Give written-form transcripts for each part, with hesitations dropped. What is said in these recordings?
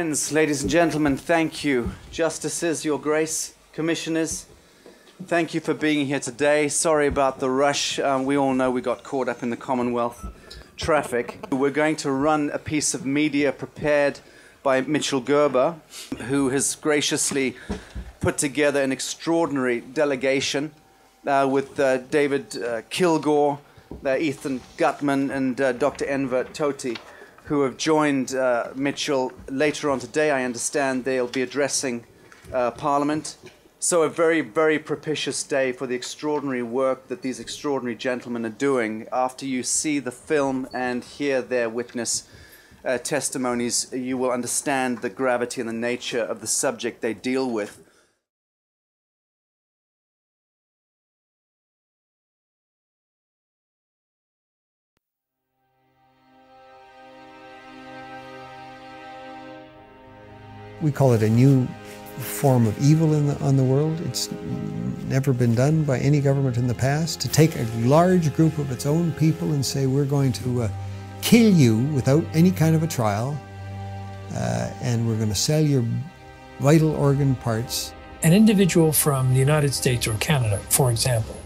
Friends, ladies and gentlemen, thank you. Justices, Your Grace, Commissioners, thank you for being here today. Sorry about the rush. We all know we got caught up in the Commonwealth traffic. We're going to run a piece of media prepared by Mitchell Gerber, who has graciously put together an extraordinary delegation with David Kilgore, Ethan Gutman, and Dr. Enver Tohti, who have joined Mitchell later on today. I understand they'll be addressing Parliament. So a very, very propitious day for the extraordinary work that these extraordinary gentlemen are doing. After you see the film and hear their witness testimonies, you will understand the gravity and the nature of the subject they deal with. We call it a new form of evil on the world. It's never been done by any government in the past, to take a large group of its own people and say, we're going to kill you without any kind of a trial, and we're going to sell your vital organ parts. An individual from the United States or Canada, for example,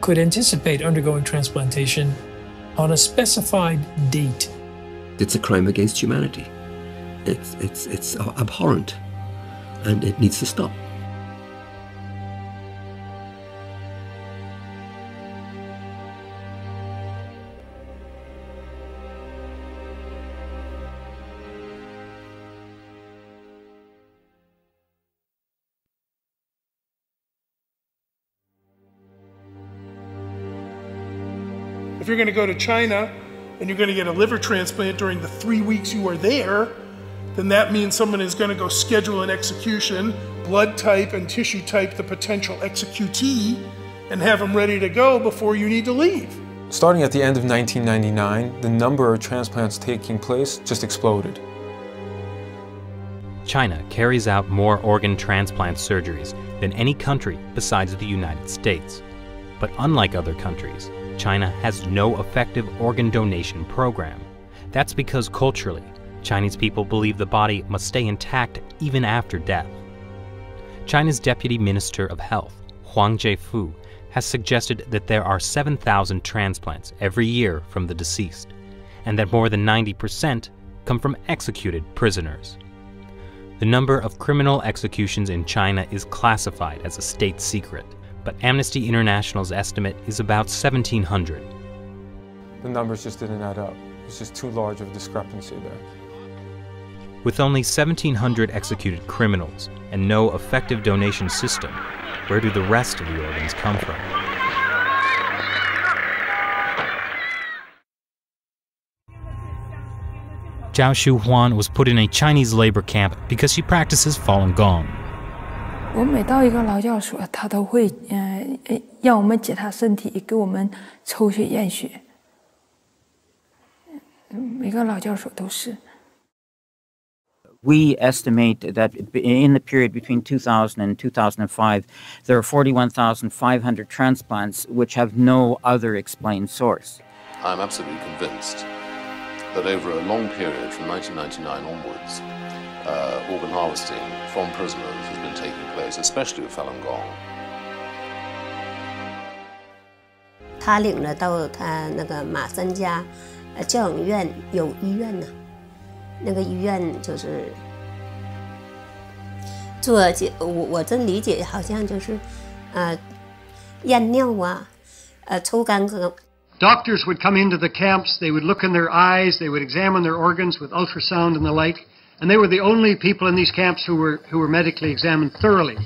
could anticipate undergoing transplantation on a specified date. It's a crime against humanity. It's abhorrent, and it needs to stop. If you're going to go to China and you're going to get a liver transplant during the 3 weeks you are there, then that means someone is going to go schedule an execution, blood type and tissue type the potential executee, and have them ready to go before you need to leave. Starting at the end of 1999, the number of transplants taking place just exploded. China carries out more organ transplant surgeries than any country besides the United States. But unlike other countries, China has no effective organ donation program. That's because culturally, Chinese people believe the body must stay intact even after death. China's Deputy Minister of Health, Huang Jiefu, has suggested that there are 7,000 transplants every year from the deceased, and that more than 90% come from executed prisoners. The number of criminal executions in China is classified as a state secret, but Amnesty International's estimate is about 1,700. The numbers just didn't add up. It's just too large of a discrepancy there. With only 1,700 executed criminals and no effective donation system, where do the rest of the organs come from? Zhao Shuhuan was put in a Chinese labor camp because she practices Falun Gong. 我每到一个劳教所，他都会让我们检查身体，给我们抽血验血。每个劳教所都是。 We estimate that in the period between 2000 and 2005, there are 41,500 transplants which have no other explained source. I'm absolutely convinced that over a long period from 1999 onwards, organ harvesting from prisoners has been taking place, especially with Falun Gong. 他领了到他那个马三家教养院有医院呢。 那个医院就是做我这理解好像就是验尿啊，抽干戈。 Doctors would come into the camps, they would look in their eyes, they would examine their organs with ultrasound and the like, and they were the only people in these camps who were medically examined thoroughly.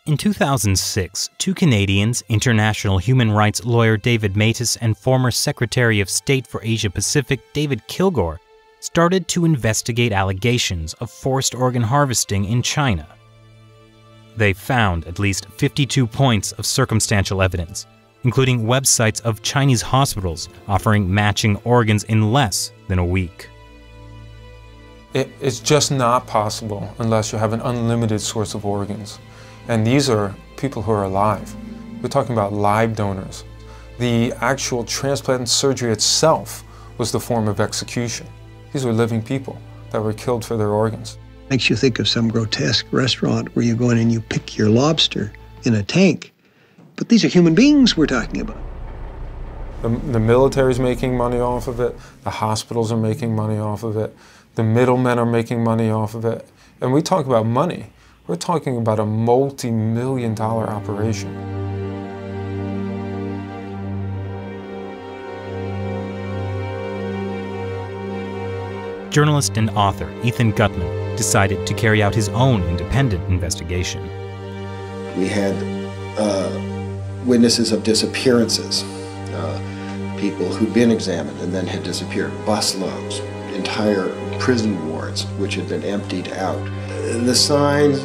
In 2006, two Canadians, international human rights lawyer David Matas and former Secretary of State for Asia-Pacific David Kilgore, started to investigate allegations of forced organ harvesting in China. They found at least 52 points of circumstantial evidence, including websites of Chinese hospitals offering matching organs in less than a week. It's just not possible unless you have an unlimited source of organs. And these are people who are alive. We're talking about live donors. The actual transplant surgery itself was the form of execution. These were living people. that were killed for their organs. Makes you think of some grotesque restaurant where you go in and you pick your lobster in a tank. But these are human beings we're talking about. The military's making money off of it, the hospitals are making money off of it, the middlemen are making money off of it. And we talk about money, we're talking about a multi-million-dollar operation. Journalist and author Ethan Gutman decided to carry out his own independent investigation. We had witnesses of disappearances, people who'd been examined and then had disappeared, busloads, entire prison wards which had been emptied out. The signs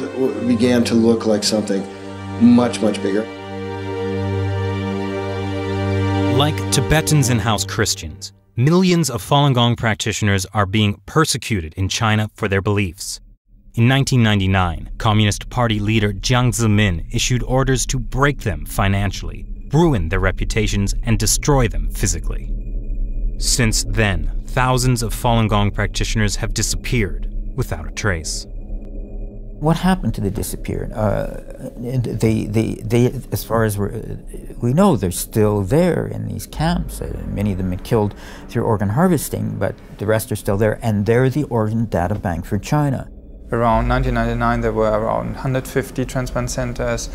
began to look like something much, much bigger. Like Tibetans and house Christians, millions of Falun Gong practitioners are being persecuted in China for their beliefs. In 1999, Communist Party leader Jiang Zemin issued orders to break them financially, ruin their reputations, and destroy them physically. Since then, thousands of Falun Gong practitioners have disappeared without a trace. What happened to the disappeared? They, as far as we know, they're still there in these camps. Many of them been killed through organ harvesting, but the rest are still there, and they're the organ data bank for China. Around 1999, there were around 150 transplant centers.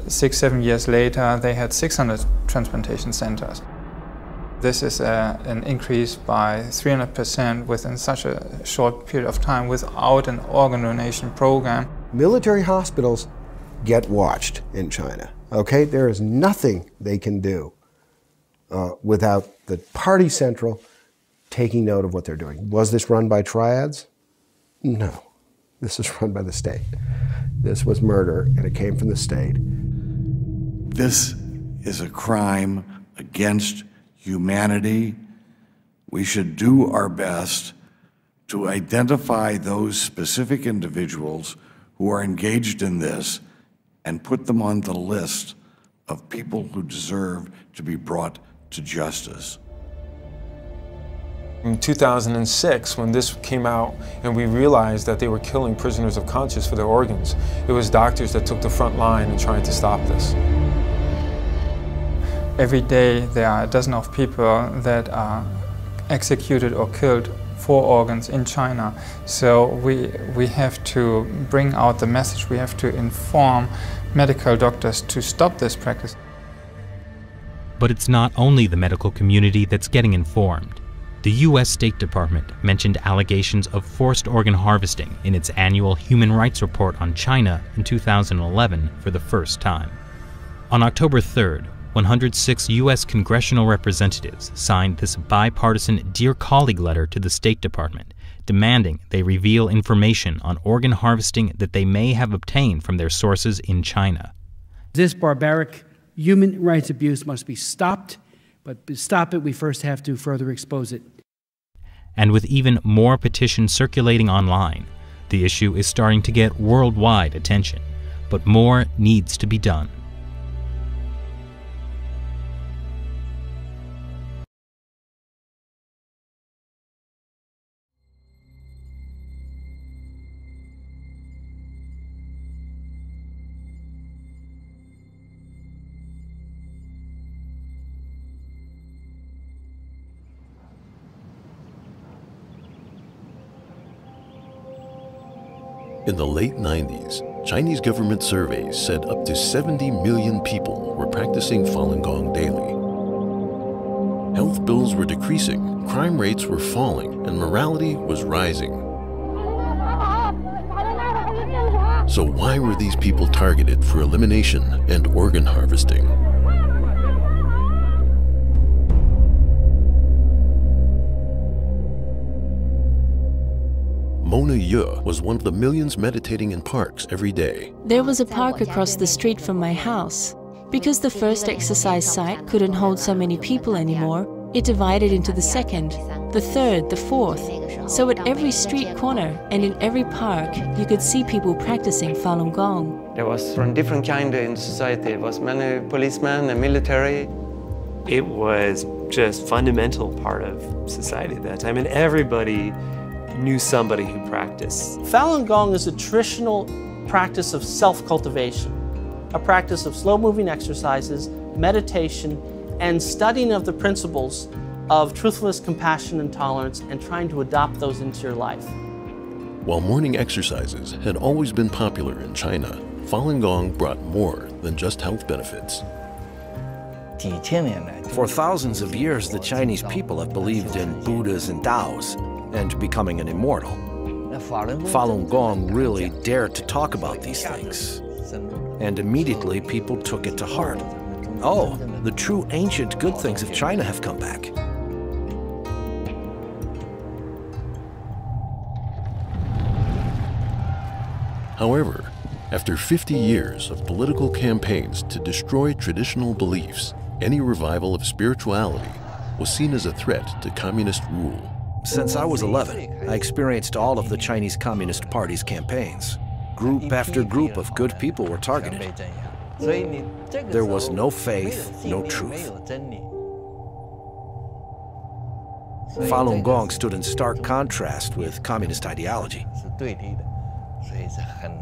6-7 years later, they had 600 transplantation centers. This is an increase by 300% within such a short period of time without an organ donation program. Military hospitals get watched in China, okay? There is nothing they can do without the party central taking note of what they're doing. Was this run by triads? No. This is run by the state. This was murder, and it came from the state. This is a crime against humanity. We should do our best to identify those specific individuals who are engaged in this and put them on the list of people who deserve to be brought to justice. In 2006, when this came out and we realized that they were killing prisoners of conscience for their organs, it was doctors that took the front line in trying to stop this. Every day there are a dozen of people that are executed or killed for organs in China. So we have to bring out the message, we have to inform medical doctors to stop this practice. But it's not only the medical community that's getting informed. The U.S. State Department mentioned allegations of forced organ harvesting in its annual Human Rights Report on China in 2011 for the first time. On October 3rd, 106 U.S. congressional representatives signed this bipartisan Dear Colleague letter to the State Department, demanding they reveal information on organ harvesting that they may have obtained from their sources in China. This barbaric human rights abuse must be stopped, but to stop it, we first have to further expose it. And with even more petitions circulating online, the issue is starting to get worldwide attention, but more needs to be done. In the late 90s, Chinese government surveys said up to 70 million people were practicing Falun Gong daily. Health bills were decreasing, crime rates were falling, and morality was rising. So why were these people targeted for elimination and organ harvesting? Mona Ye was one of the millions meditating in parks every day. There was a park across the street from my house. Because the first exercise site couldn't hold so many people anymore, it divided into the second, the third, the fourth. So at every street corner and in every park, you could see people practicing Falun Gong. There was from different kind in society. It was many policemen and military. It was just fundamental part of society at that time, and everybody knew somebody who practiced. Falun Gong is a traditional practice of self-cultivation, a practice of slow-moving exercises, meditation, and studying of the principles of truthfulness, compassion, and tolerance, and trying to adopt those into your life. While morning exercises had always been popular in China, Falun Gong brought more than just health benefits. For thousands of years, the Chinese people have believed in Buddhas and Taos and becoming an immortal. Falun Gong really dared to talk about these things. And immediately people took it to heart. Oh, the true ancient good things of China have come back. However, after 50 years of political campaigns to destroy traditional beliefs, any revival of spirituality was seen as a threat to communist rule. Since I was 11, I experienced all of the Chinese Communist Party's campaigns. Group after group of good people were targeted. There was no faith, no truth. Falun Gong stood in stark contrast with communist ideology.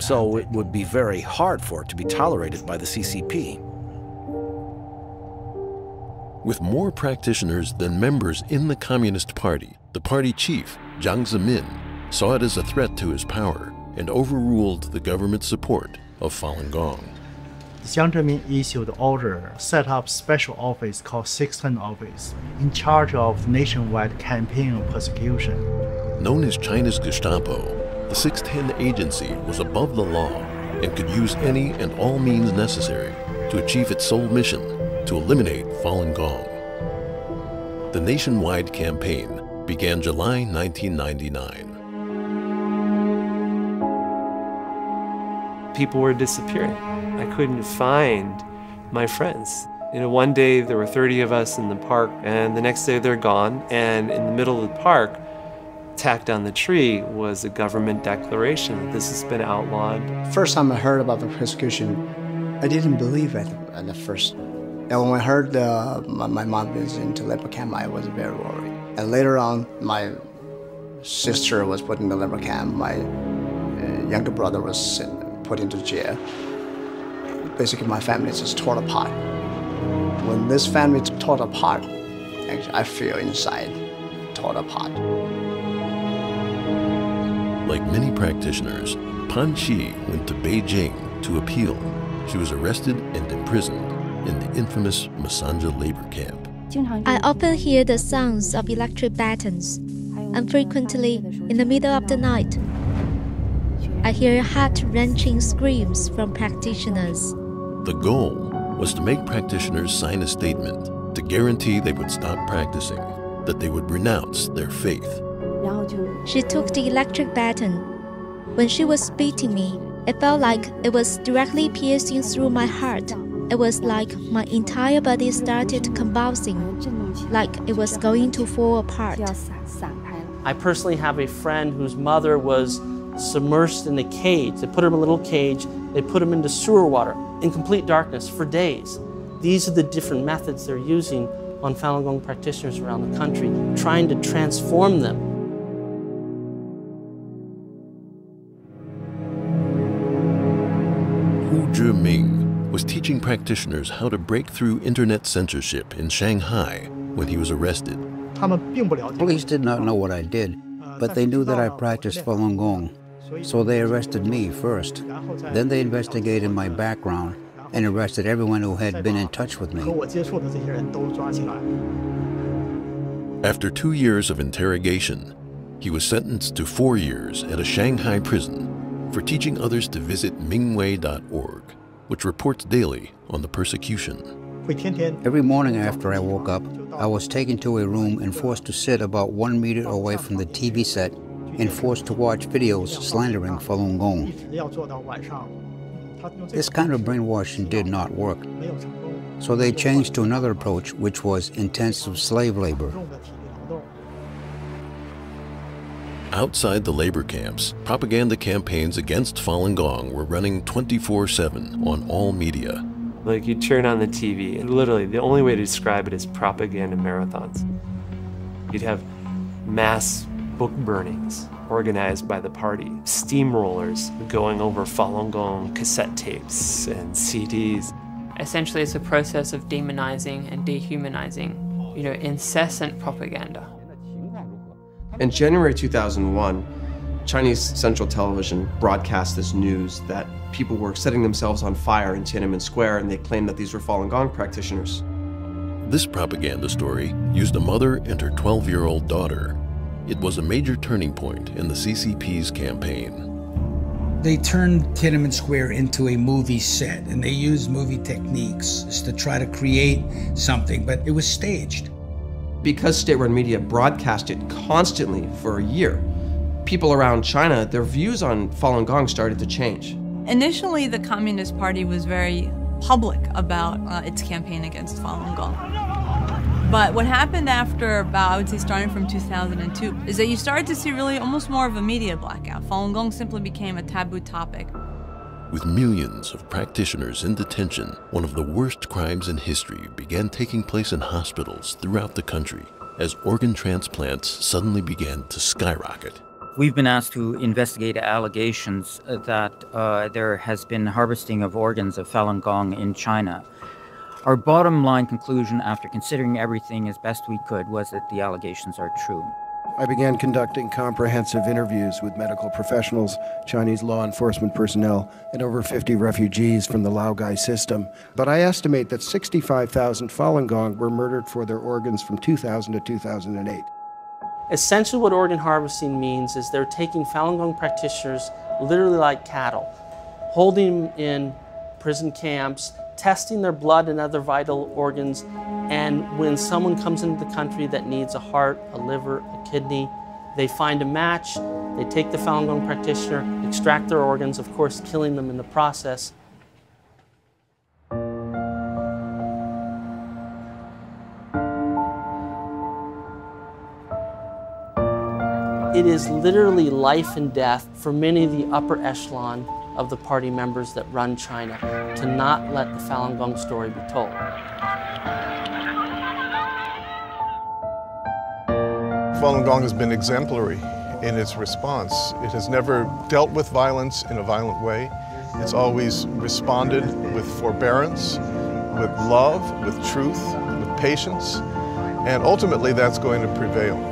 So it would be very hard for it to be tolerated by the CCP. With more practitioners than members in the Communist Party, the party chief, Jiang Zemin, saw it as a threat to his power and overruled the government's support of Falun Gong. Jiang Zemin issued an order, set up special office called 610 Office, in charge of nationwide campaign of persecution. Known as China's Gestapo, the 610 agency was above the law and could use any and all means necessary to achieve its sole mission, to eliminate Falun Gong. The nationwide campaign began July 1999. People were disappearing. I couldn't find my friends. You know, one day there were 30 of us in the park, and the next day they're gone, and in the middle of the park, tacked on the tree was a government declaration that this has been outlawed. First time I heard about the persecution, I didn't believe it at the first. And when I heard my mom was into labor camp, I was very worried. And later on, my sister was put in the labor camp. My younger brother was put into jail. Basically, my family is just torn apart. When this family is torn apart, actually, I feel inside torn apart. Like many practitioners, Pan Qi went to Beijing to appeal. She was arrested and imprisoned in the infamous Masanja labor camp. I often hear the sounds of electric batons, and frequently in the middle of the night, I hear heart-wrenching screams from practitioners. The goal was to make practitioners sign a statement to guarantee they would stop practicing, that they would renounce their faith. She took the electric baton. When she was beating me, it felt like it was directly piercing through my heart. It was like my entire body started convulsing, like it was going to fall apart. I personally have a friend whose mother was submerged in a cage. They put her in a little cage, they put him into sewer water in complete darkness for days. These are the different methods they're using on Falun Gong practitioners around the country, trying to transform them. Hu Zhiming was teaching practitioners how to break through internet censorship in Shanghai when he was arrested. Police did not know what I did, but they knew that I practiced Falun Gong. So they arrested me first. Then they investigated my background and arrested everyone who had been in touch with me. After 2 years of interrogation, he was sentenced to 4 years at a Shanghai prison for teaching others to visit Mingwei.org, which reports daily on the persecution. Every morning after I woke up, I was taken to a room and forced to sit about 1 meter away from the TV set and forced to watch videos slandering Falun Gong. This kind of brainwashing did not work. So they changed to another approach, which was intensive slave labor. Outside the labor camps, propaganda campaigns against Falun Gong were running 24/7 on all media. Like you turn on the TV, and literally the only way to describe it is propaganda marathons. You'd have mass book burnings. organized by the party. Steamrollers going over Falun Gong cassette tapes and CDs. Essentially, it's a process of demonizing and dehumanizing, incessant propaganda. In January 2001, Chinese Central Television broadcast this news that people were setting themselves on fire in Tiananmen Square, and they claimed that these were Falun Gong practitioners. This propaganda story used a mother and her 12-year-old daughter. It was a major turning point in the CCP's campaign. They turned Tiananmen Square into a movie set, and they used movie techniques to try to create something, but it was staged. Because state-run media broadcast it constantly for a year, people around China, their views on Falun Gong started to change. Initially, the Communist Party was very public about its campaign against Falun Gong. But what happened after about, I would say starting from 2002, is that you started to see really almost more of a media blackout. Falun Gong simply became a taboo topic. With millions of practitioners in detention, one of the worst crimes in history began taking place in hospitals throughout the country as organ transplants suddenly began to skyrocket. We've been asked to investigate allegations that there has been harvesting of organs of Falun Gong in China. Our bottom line conclusion, after considering everything as best we could, was that the allegations are true. I began conducting comprehensive interviews with medical professionals, Chinese law enforcement personnel, and over 50 refugees from the Laogai system. But I estimate that 65,000 Falun Gong were murdered for their organs from 2000 to 2008. Essentially what organ harvesting means is they're taking Falun Gong practitioners literally like cattle, holding them in prison camps, testing their blood and other vital organs, and when someone comes into the country that needs a heart, a liver, a kidney, they find a match, they take the Falun Gong practitioner, extract their organs, of course killing them in the process. It is literally life and death for many of the upper echelon of the party members that run China to not let the Falun Gong story be told. Falun Gong has been exemplary in its response. It has never dealt with violence in a violent way. It's always responded with forbearance, with love, with truth, with patience, and ultimately that's going to prevail.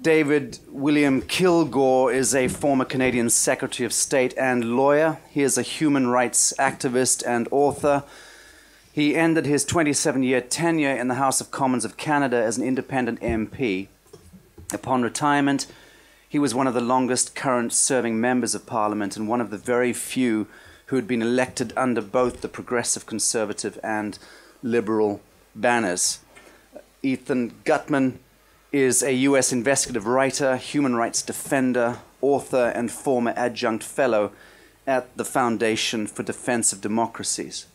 David William Kilgore is a former Canadian Secretary of State and lawyer. He is a human rights activist and author. He ended his 27-year tenure in the House of Commons of Canada as an independent MP. Upon retirement, he was one of the longest current serving members of Parliament and one of the very few who had been elected under both the Progressive Conservative and Liberal banners. Ethan Gutmann is a U.S. investigative writer, human rights defender, author, and former adjunct fellow at the Foundation for Defense of Democracies.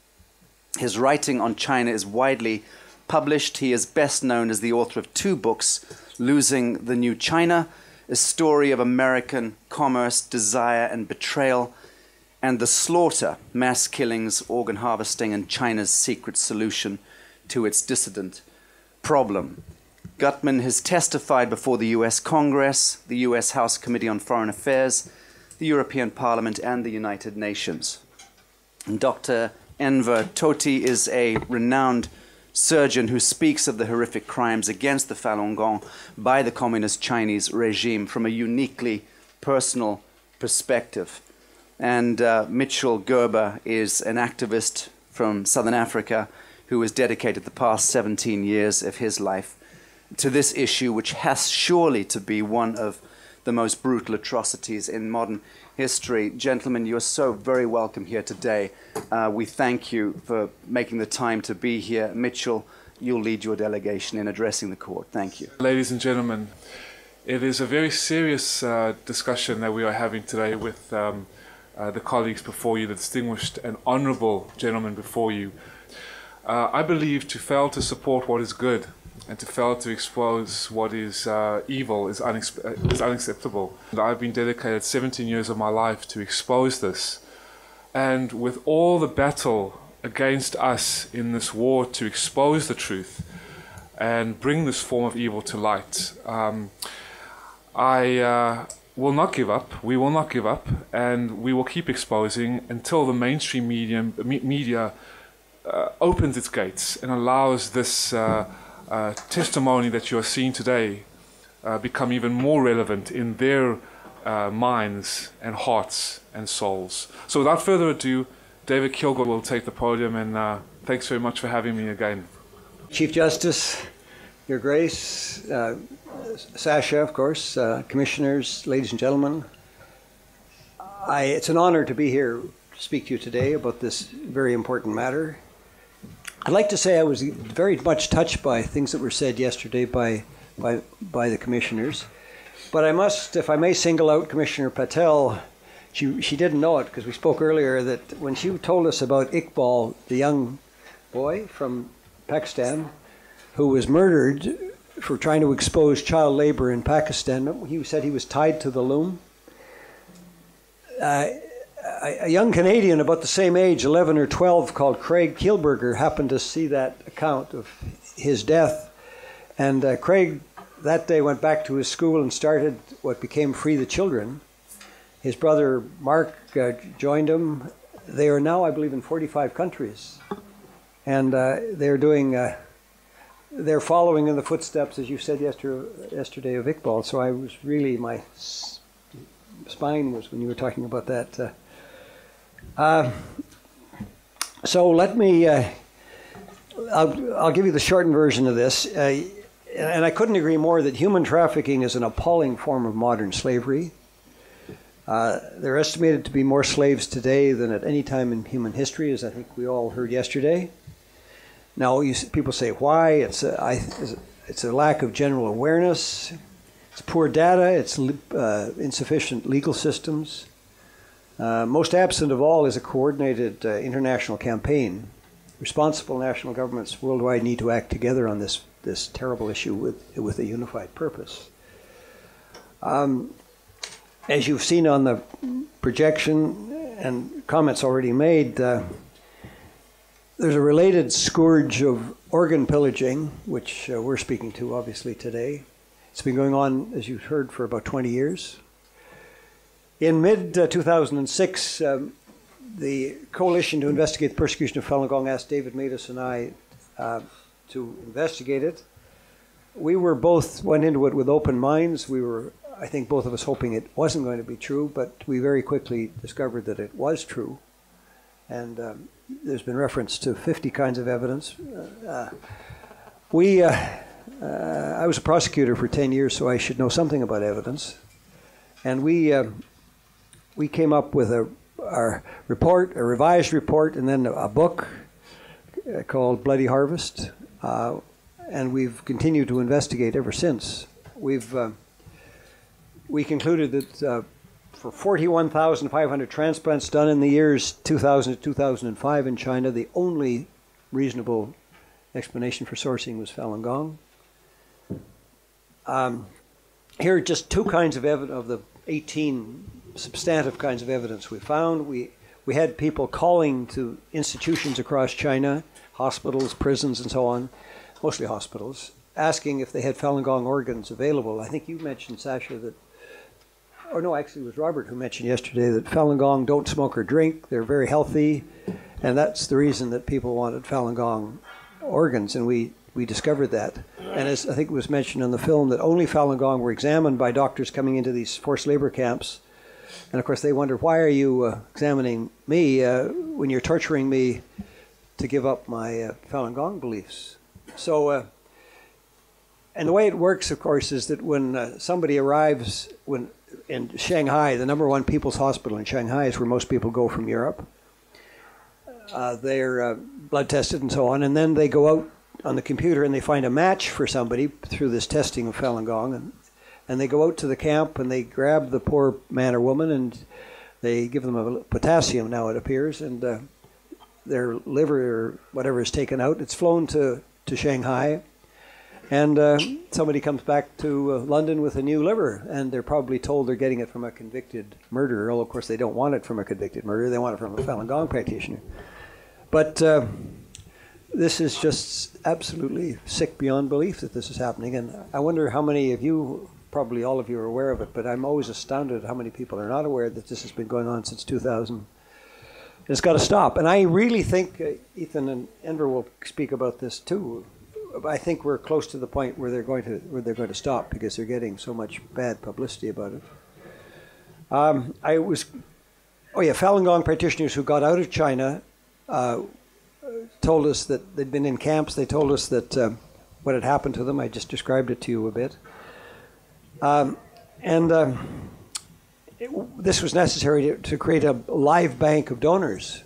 His writing on China is widely published. He is best known as the author of two books, Losing the New China, a story of American commerce, desire, and betrayal, and The Slaughter, mass killings, organ harvesting, and China's secret solution to its dissident problem. Gutmann has testified before the U.S. Congress, the U.S. House Committee on Foreign Affairs, the European Parliament, and the United Nations. And Dr. Enver Tohti is a renowned surgeon who speaks of the horrific crimes against the Falun Gong by the communist Chinese regime from a uniquely personal perspective. And Mitchell Gerber is an activist from Southern Africa who has dedicated the past 17 years of his life to this issue, which has surely to be one of the most brutal atrocities in modern history. Gentlemen, you are so very welcome here today. We thank you for making the time to be here. Mitchell, you'll lead your delegation in addressing the court. Thank you. Ladies and gentlemen, it is a very serious discussion that we are having today with the colleagues before you, the distinguished and honorable gentlemen before you. I believe to fail to support what is good and to fail to expose what is evil is unacceptable. I've been dedicated 17 years of my life to expose this. And with all the battle against us in this war to expose the truth and bring this form of evil to light, I will not give up. We will not give up, and we will keep exposing until the mainstream media opens its gates and allows this testimony that you are seeing today become even more relevant in their minds and hearts and souls. So without further ado, David Kilgore will take the podium, and thanks very much for having me again. Chief Justice, Your Grace, Sasha, of course, commissioners, ladies and gentlemen, it's an honor to be here to speak to you today about this very important matter. I'd like to say I was very much touched by things that were said yesterday by the commissioners, but I must, if I may, single out Commissioner Patel. She didn't know it because we spoke earlier that when she told us about Iqbal, the young boy from Pakistan who was murdered for trying to expose child labor in Pakistan, he said he was tied to the loom. A young Canadian about the same age, 11 or 12, called Craig Kielburger, happened to see that account of his death. And Craig that day went back to his school and started what became Free the Children. His brother Mark joined him. They are now, I believe, in 45 countries. And they're doing, they're following in the footsteps, as you said yesterday, of Iqbal. So I was really, my spine was when you were talking about that. So let me, I'll give you the shortened version of this. And I couldn't agree more that human trafficking is an appalling form of modern slavery. They're estimated to be more slaves today than at any time in human history, as I think we all heard yesterday. Now, people say, why? It's a lack of general awareness. It's poor data. It's insufficient legal systems. Most absent of all is a coordinated international campaign. Responsible national governments worldwide need to act together on this terrible issue with a unified purpose. As you've seen on the projection and comments already made, there's a related scourge of organ pillaging, which we're speaking to obviously today. It's been going on, as you've heard, for about 20 years. In mid-2006, the Coalition to Investigate the Persecution of Falun Gong asked David Matus and I to investigate it. We were both went into it with open minds. We were, I think, both of us hoping it wasn't going to be true, but we very quickly discovered that it was true. And there's been reference to 50 kinds of evidence. I was a prosecutor for 10 years, so I should know something about evidence. And we came up with our report, a revised report, and then a book called Bloody Harvest. And we've continued to investigate ever since. We concluded that for 41,500 transplants done in the years 2000 to 2005 in China, the only reasonable explanation for sourcing was Falun Gong. Here are just two kinds of evidence of the 18 substantive kinds of evidence we found. We had people calling to institutions across China, hospitals, prisons, and so on, mostly hospitals, asking if they had Falun Gong organs available. I think you mentioned, Sasha, that, or no, actually it was Robert who mentioned yesterday that Falun Gong don't smoke or drink. They're very healthy, and that's the reason that people wanted Falun Gong organs, and we discovered that. And as I think it was mentioned in the film, that only Falun Gong were examined by doctors coming into these forced labor camps. And of course they wondered, why are you examining me when you're torturing me to give up my Falun Gong beliefs? So, and the way it works, of course, is that when somebody arrives in Shanghai, the #1 people's hospital in Shanghai is where most people go from Europe. They're blood tested and so on, and then they go out on the computer and they find a match for somebody through this testing of Falun Gong, and they go out to the camp and they grab the poor man or woman and they give them a potassium, now it appears, and their liver or whatever is taken out. It's flown to Shanghai, and somebody comes back to London with a new liver, and they're probably told they're getting it from a convicted murderer, although of course they don't want it from a convicted murderer, they want it from a Falun Gong practitioner. But this is just absolutely sick beyond belief that this is happening, and I wonder how many of you, probably all of you, are aware of it, but I'm always astounded at how many people are not aware that this has been going on since 2000. It's got to stop, and I really think, Ethan and Enver will speak about this too, I think we're close to the point where they're going to stop, because they're getting so much bad publicity about it. Falun Gong practitioners who got out of China told us that they'd been in camps. They told us that what had happened to them. I just described it to you a bit. This was necessary to create a live bank of donors.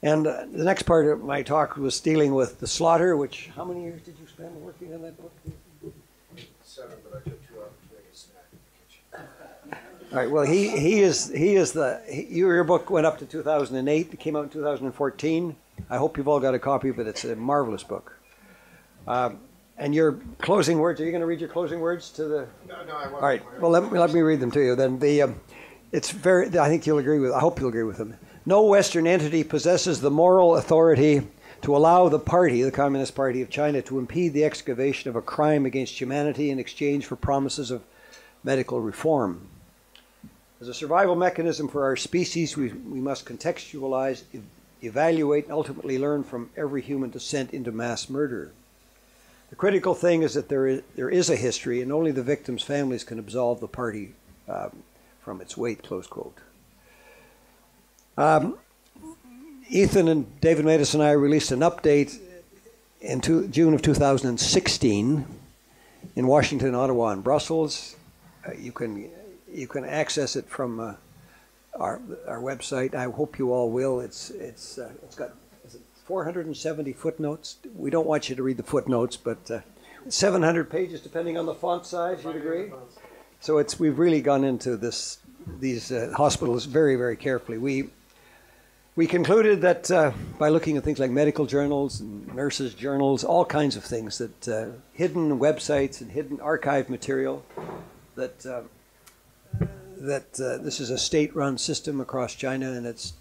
And the next part of my talk was dealing with the slaughter, which, how many years did you spend working on that book? 7, but I took 2 hours to make a snack in the kitchen. All right, well, your book went up to 2008. It came out in 2014. I hope you've all got a copy of it. It's a marvelous book. And your closing words, are you going to read your closing words to the... No, I won't. All right, well, let me read them to you. Then it's very, I think you'll agree with, I hope you'll agree with them. No Western entity possesses the moral authority to allow the party, the Communist Party of China, to impede the excavation of a crime against humanity in exchange for promises of medical reform. As a survival mechanism for our species, we must contextualize, evaluate, and ultimately learn from every human descent into mass murder. The critical thing is that there is a history, and only the victims' families can absolve the party from its weight, close quote. Ethan and David Matus and I released an update in June of 2016 in Washington, Ottawa, and Brussels. You can access it from our website. I hope you all will. It's got 470 footnotes. We don't want you to read the footnotes, but 700 pages depending on the font size. You'd agree? So we've really gone into these hospitals very, very carefully. We concluded that by looking at things like medical journals and nurses' journals, all kinds of things, that hidden websites and hidden archive material, that this is a state-run system across China, and it's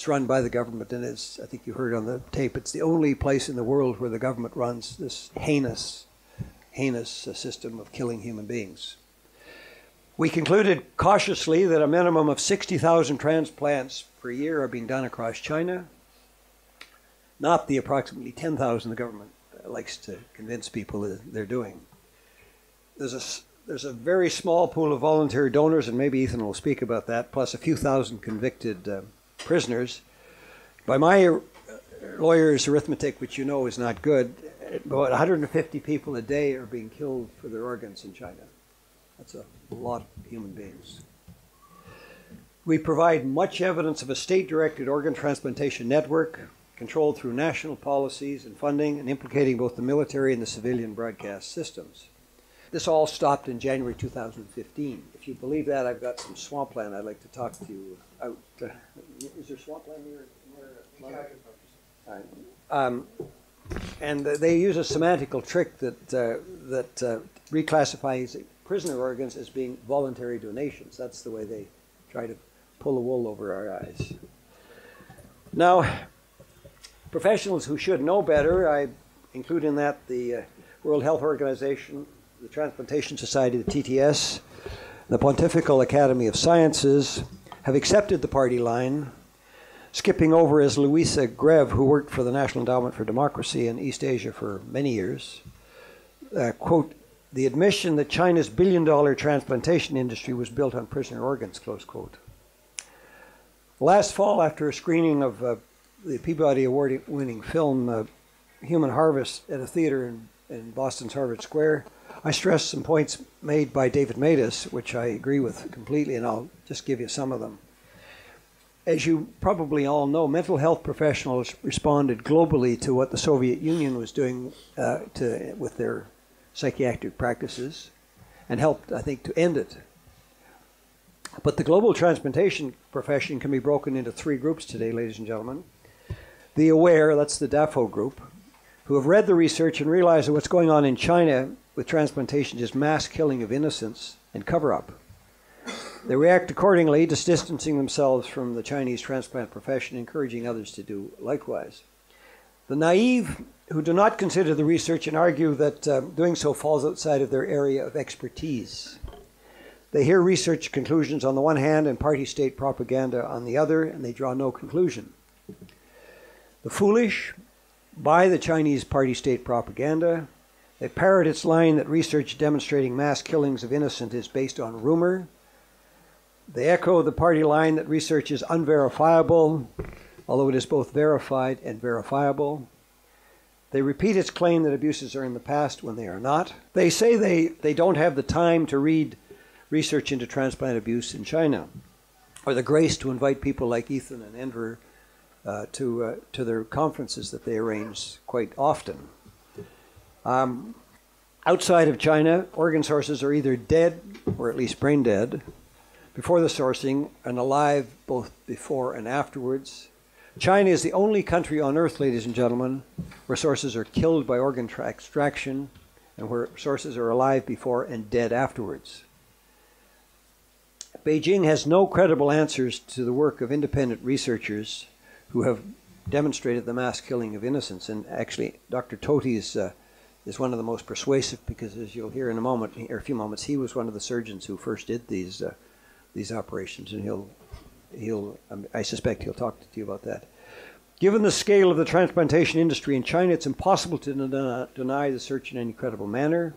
run by the government, and I think you heard on the tape, it's the only place in the world where the government runs this heinous system of killing human beings. We concluded cautiously that a minimum of 60,000 transplants per year are being done across China, not the approximately 10,000 the government likes to convince people that they're doing. There's a very small pool of voluntary donors, and maybe Ethan will speak about that, plus a few thousand convicted prisoners. By my lawyer's arithmetic, which you know is not good, about 150 people a day are being killed for their organs in China. That's a lot of human beings. We provide much evidence of a state-directed organ transplantation network controlled through national policies and funding and implicating both the military and the civilian broadcast systems. This all stopped in January 2015. If you believe that, I've got some swampland I'd like to talk to you about. Is there swampland near London? And they use a semantical trick that reclassifies prisoner organs as being voluntary donations. That's the way they try to pull the wool over our eyes. Now, professionals who should know better, I include in that the World Health Organization, the Transplantation Society, the TTS, the Pontifical Academy of Sciences, have accepted the party line skipping over is Louisa Greve, who worked for the National Endowment for Democracy in East Asia for many years. Quote, the admission that China's billion-dollar transplantation industry was built on prisoner organs, close quote. Last fall, after a screening of the Peabody Award-winning film Human Harvest at a theater in Boston's Harvard Square, I stressed some points made by David Matas, which I agree with completely, and I'll just give you some of them. As you probably all know, mental health professionals responded globally to what the Soviet Union was doing with their psychiatric practices and helped, I think, to end it. But the global transplantation profession can be broken into three groups today, ladies and gentlemen. The aware, that's the DAFO group, who have read the research and realized that what's going on in China with transplantation is mass killing of innocents and cover-up. They react accordingly, just distancing themselves from the Chinese transplant profession, encouraging others to do likewise. The naive, who do not consider the research and argue that doing so falls outside of their area of expertise. They hear research conclusions on the one hand and party-state propaganda on the other, and they draw no conclusion. The foolish buy the Chinese party-state propaganda. They parrot its line that research demonstrating mass killings of innocent is based on rumor. They echo the party line that research is unverifiable, although it is both verified and verifiable. They repeat its claim that abuses are in the past when they are not. They say they don't have the time to read research into transplant abuse in China, or the grace to invite people like Ethan and Enver to their conferences that they arrange quite often. Outside of China, organ sources are either dead, or at least brain dead, before the sourcing, and alive both before and afterwards. China is the only country on earth, ladies and gentlemen, where sources are killed by organ extraction and where sources are alive before and dead afterwards. Beijing has no credible answers to the work of independent researchers who have demonstrated the mass killing of innocents. And actually, Dr. Toti is one of the most persuasive, because as you'll hear in a moment, or a few moments, he was one of the surgeons who first did these operations, and I suspect he'll talk to you about that. Given the scale of the transplantation industry in China, it's impossible to deny the search in any credible manner.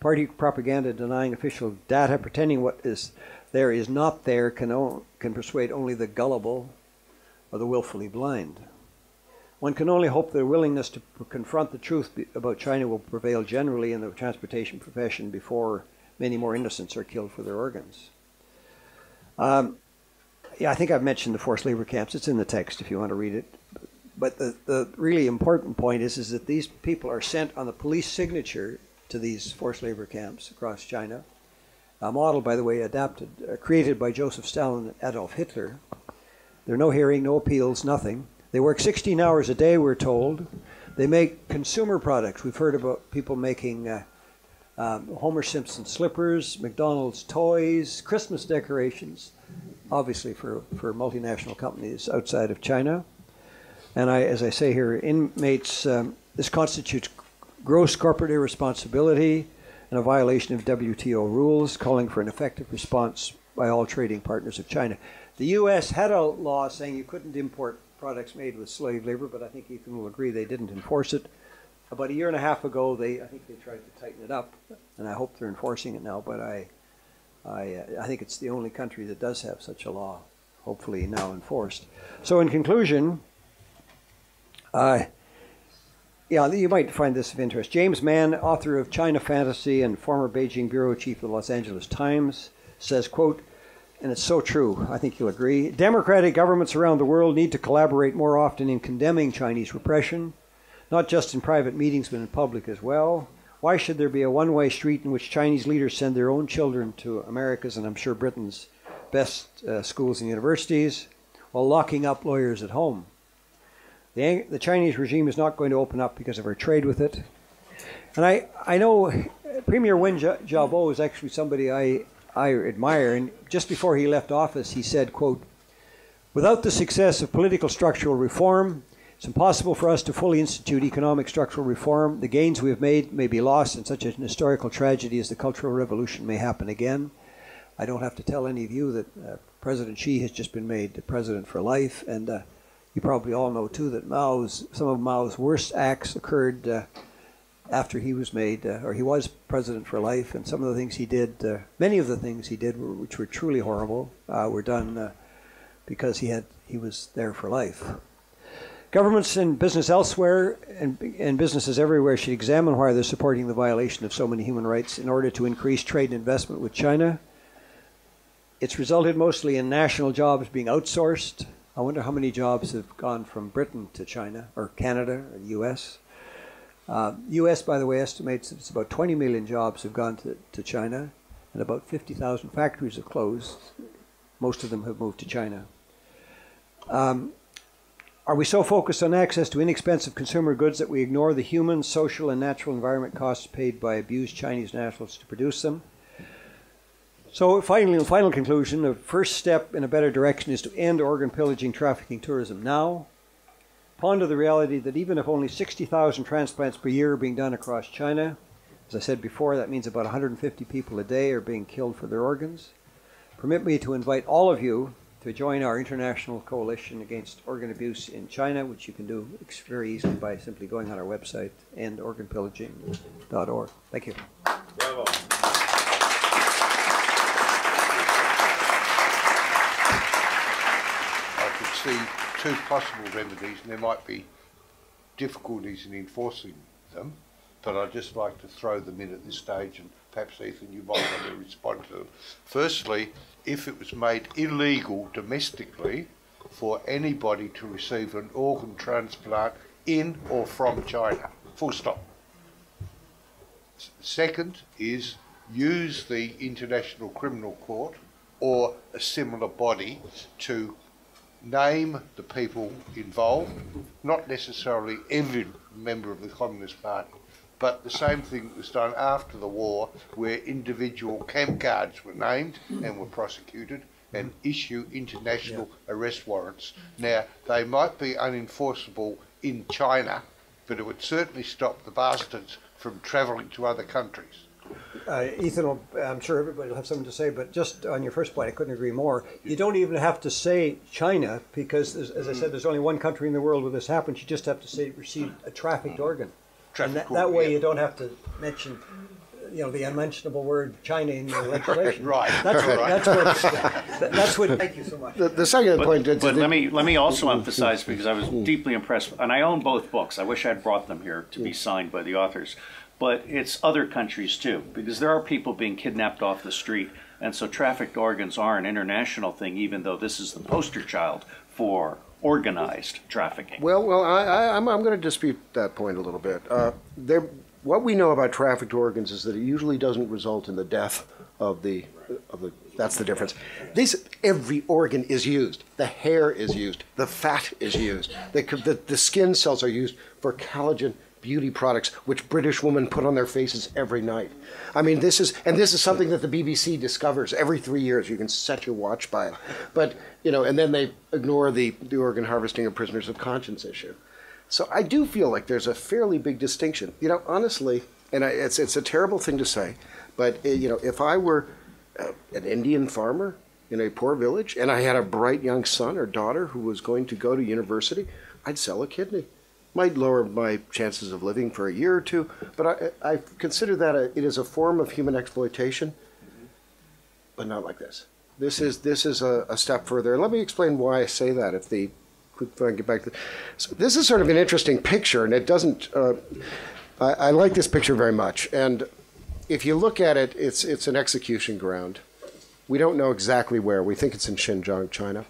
Party propaganda denying official data, pretending what is there is not there, can persuade only the gullible or the willfully blind. One can only hope the willingness to confront the truth about China will prevail generally in the transplantation profession before many more innocents are killed for their organs. Yeah, I think I've mentioned the forced labor camps. It's in the text if you want to read it. But the really important point is that these people are sent on the police signature to these forced labor camps across China. A model, by the way, created by Joseph Stalin and Adolf Hitler. There are no hearing, no appeals, nothing. They work 16 hours a day, we're told. They make consumer products. We've heard about people making Homer Simpson slippers, McDonald's toys, Christmas decorations, obviously for multinational companies outside of China. And as I say here, inmates, this constitutes gross corporate irresponsibility and a violation of WTO rules, calling for an effective response by all trading partners of China. The U.S. had a law saying you couldn't import products made with slave labor, but I think Ethan will agree they didn't enforce it. About a year and a half ago, I think they tried to tighten it up, and I hope they're enforcing it now, but I think it's the only country that does have such a law, hopefully now enforced. So in conclusion, yeah, you might find this of interest. James Mann, author of China Fantasy and former Beijing bureau chief of the Los Angeles Times, says, quote, and it's so true, I think you'll agree, democratic governments around the world need to collaborate more often in condemning Chinese repression, not just in private meetings, but in public as well. Why should there be a one-way street in which Chinese leaders send their own children to America's and I'm sure Britain's best schools and universities, while locking up lawyers at home? The Chinese regime is not going to open up because of our trade with it. And I know Premier Wen Jiabao is actually somebody I admire, and just before he left office, he said, quote, without the success of political structural reform, it's impossible for us to fully institute economic structural reform. The gains we have made may be lost, and such an historical tragedy as the Cultural Revolution may happen again. I don't have to tell any of you that President Xi has just been made president for life, and you probably all know too that some of Mao's worst acts occurred after he was made, or he was president for life, and some of the things he did, many of the things he did, which were truly horrible, were done because he was there for life. Governments and business elsewhere and businesses everywhere should examine why they're supporting the violation of so many human rights in order to increase trade and investment with China. It's resulted mostly in national jobs being outsourced. I wonder how many jobs have gone from Britain to China, or Canada, or the US. US, by the way, estimates that it's about 20 million jobs have gone to China, and about 50,000 factories have closed. Most of them have moved to China. Are we so focused on access to inexpensive consumer goods that we ignore the human, social, and natural environment costs paid by abused Chinese nationals to produce them? So finally, in final conclusion, the first step in a better direction is to end organ pillaging, trafficking, tourism now. Ponder the reality that even if only 60,000 transplants per year are being done across China, as I said before, that means about 150 people a day are being killed for their organs. Permit me to invite all of you to join our international coalition against organ abuse in China, which you can do very easily by simply going on our website, endorganpillaging.org. Thank you. Bravo. I could see two possible remedies, and there might be difficulties in enforcing them, but I'd just like to throw them in at this stage, and perhaps, Ethan, you might want to respond to them. Firstly, if it was made illegal domestically for anybody to receive an organ transplant in or from China, full stop. Second is use the International Criminal Court or a similar body to name the people involved, not necessarily every member of the Communist Party, but the same thing was done after the war, where individual camp guards were named and were prosecuted and issue international arrest warrants. Now, they might be unenforceable in China, but it would certainly stop the bastards from travelling to other countries. Ethan, I'm sure everybody will have something to say, but just on your first point, I couldn't agree more. You don't even have to say China, because, as I said, there's only one country in the world where this happens. You just have to say receive a trafficked organ. And that way you don't have to mention, the unmentionable word China in your legislation. Right. That's what. Thank you so much. The second point. But let me also emphasize, because I was deeply impressed, and I own both books. I wish I had brought them here to be signed by the authors. But it's other countries too, because there are people being kidnapped off the street, and so trafficked organs are an international thing, even though this is the poster child for organized trafficking. Well, I'm going to dispute that point a little bit. What we know about trafficked organs is that it usually doesn't result in the death of the. That's the difference. Every organ is used. The hair is used. The fat is used. The skin cells are used for collagen beauty products, which British women put on their faces every night. I mean, this is something that the BBC discovers every 3 years. You can set your watch by it. But, and then they ignore the organ harvesting of prisoners of conscience issue. So I do feel like there's a fairly big distinction. Honestly, and it's a terrible thing to say, but, if I were an Indian farmer in a poor village and I had a bright young son or daughter who was going to go to university, I'd sell a kidney. Might lower my chances of living for a year or two, but I consider that it is a form of human exploitation, but not like this. This is a step further. And let me explain why I say that. If I get back to so this is sort of an interesting picture, and it doesn't. I like this picture very much, and if you look at it, it's an execution ground. We don't know exactly where. We think it's in Xinjiang, China.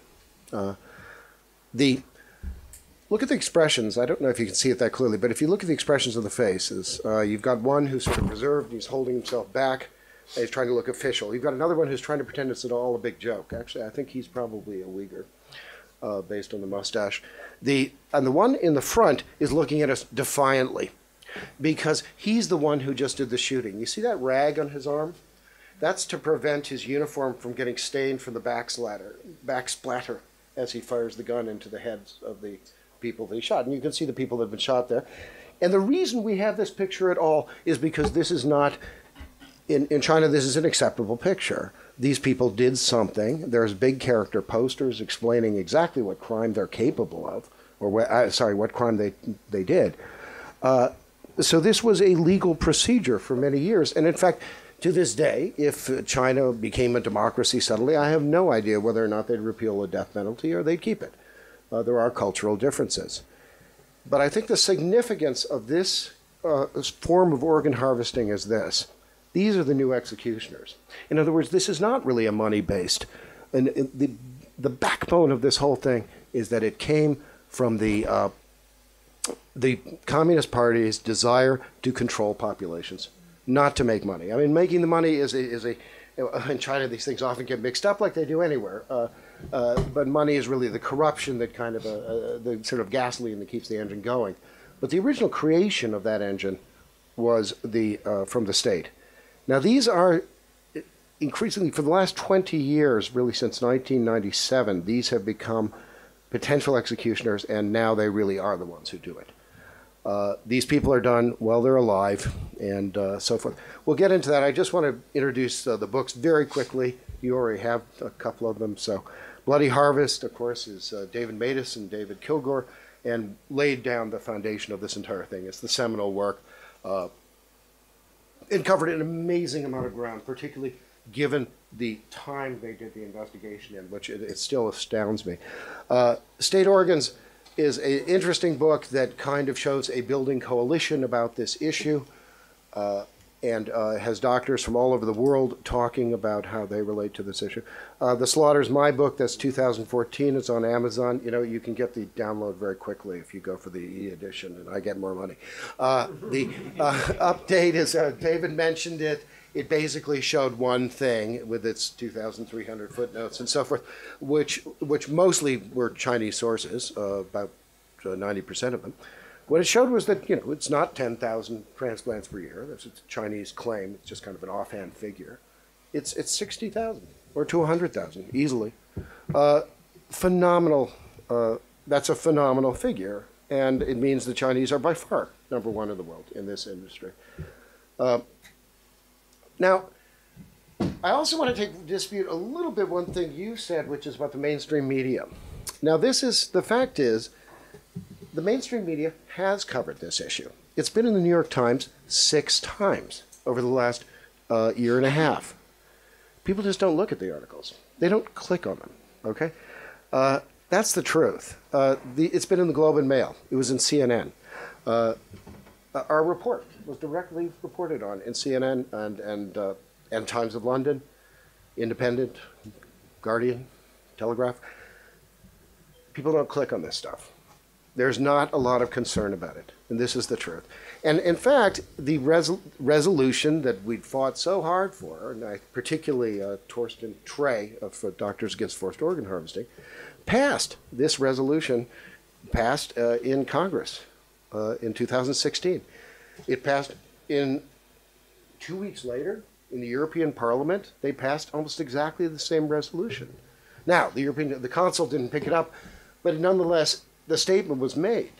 Look at the expressions. I don't know if you can see it that clearly, but if you look at the expressions of the faces, you've got one who's sort of reserved, he's holding himself back, and he's trying to look official. You've got another one who's trying to pretend it's all a big joke. Actually, I think he's probably a Uyghur, based on the mustache. And the one in the front is looking at us defiantly, because he's the one who just did the shooting. You see that rag on his arm? That's to prevent his uniform from getting stained from the back splatter as he fires the gun into the heads of the people that he shot. And you can see the people that have been shot there. And the reason we have this picture at all is because this is not, in China, this is an acceptable picture. These people did something. There's big character posters explaining exactly what crime they're capable of. or what crime they did. So this was a legal procedure for many years. And in fact, to this day, if China became a democracy suddenly, I have no idea whether or not they'd repeal the death penalty or they'd keep it. There are cultural differences. But I think the significance of this form of organ harvesting is this. These are the new executioners. In other words, this is not really a money-based. And the backbone of this whole thing is that it came from the Communist Party's desire to control populations, not to make money. I mean, making the money is in China, these things often get mixed up like they do anywhere. But money is really the corruption that kind of, the sort of gasoline that keeps the engine going. But the original creation of that engine was from the state. Now, these are increasingly, for the last 20 years, really since 1997, these have become potential executioners, and now they really are the ones who do it. These people are done while they're alive, and so forth. We'll get into that. I just want to introduce the books very quickly. You already have a couple of them. So Bloody Harvest, of course, is David Matus and David Kilgore, and laid down the foundation of this entire thing. It's the seminal work. It covered an amazing amount of ground, particularly given the time they did the investigation in, which it still astounds me. State Organs is an interesting book that kind of shows a building coalition about this issue, and has doctors from all over the world talking about how they relate to this issue. The Slaughter's my book. That's 2014. It's on Amazon. You know, you can get the download very quickly if you go for the e-edition, and I get more money. The update is, David mentioned it. It basically showed one thing with its 2,300 footnotes and so forth, which mostly were Chinese sources, about 90% of them. What it showed was that, you know, it's not 10,000 transplants per year. That's a Chinese claim. It's just kind of an offhand figure. It's 60,000 or to 100,000 easily. Phenomenal. That's a phenomenal figure, and it means the Chinese are by far #1 in the world in this industry. Now, I also want to dispute a little bit one thing you said, which is about the mainstream media. Now, the fact is, the mainstream media has covered this issue. It's been in the New York Times 6 times over the last year and a half. People just don't look at the articles. They don't click on them, okay? That's the truth. It's been in the Globe and Mail. It was in CNN. Our report was directly reported on in CNN and Times of London, Independent, Guardian, Telegraph. People don't click on this stuff. There's not a lot of concern about it, and this is the truth. And in fact, the resolution that we'd fought so hard for, and particularly Torsten Trey for Doctors Against Forced Organ Harvesting, passed. This resolution passed in Congress in 2016. It passed in 2 weeks later in the European Parliament. They passed almost exactly the same resolution. Now, the Council didn't pick it up, but nonetheless, the statement was made.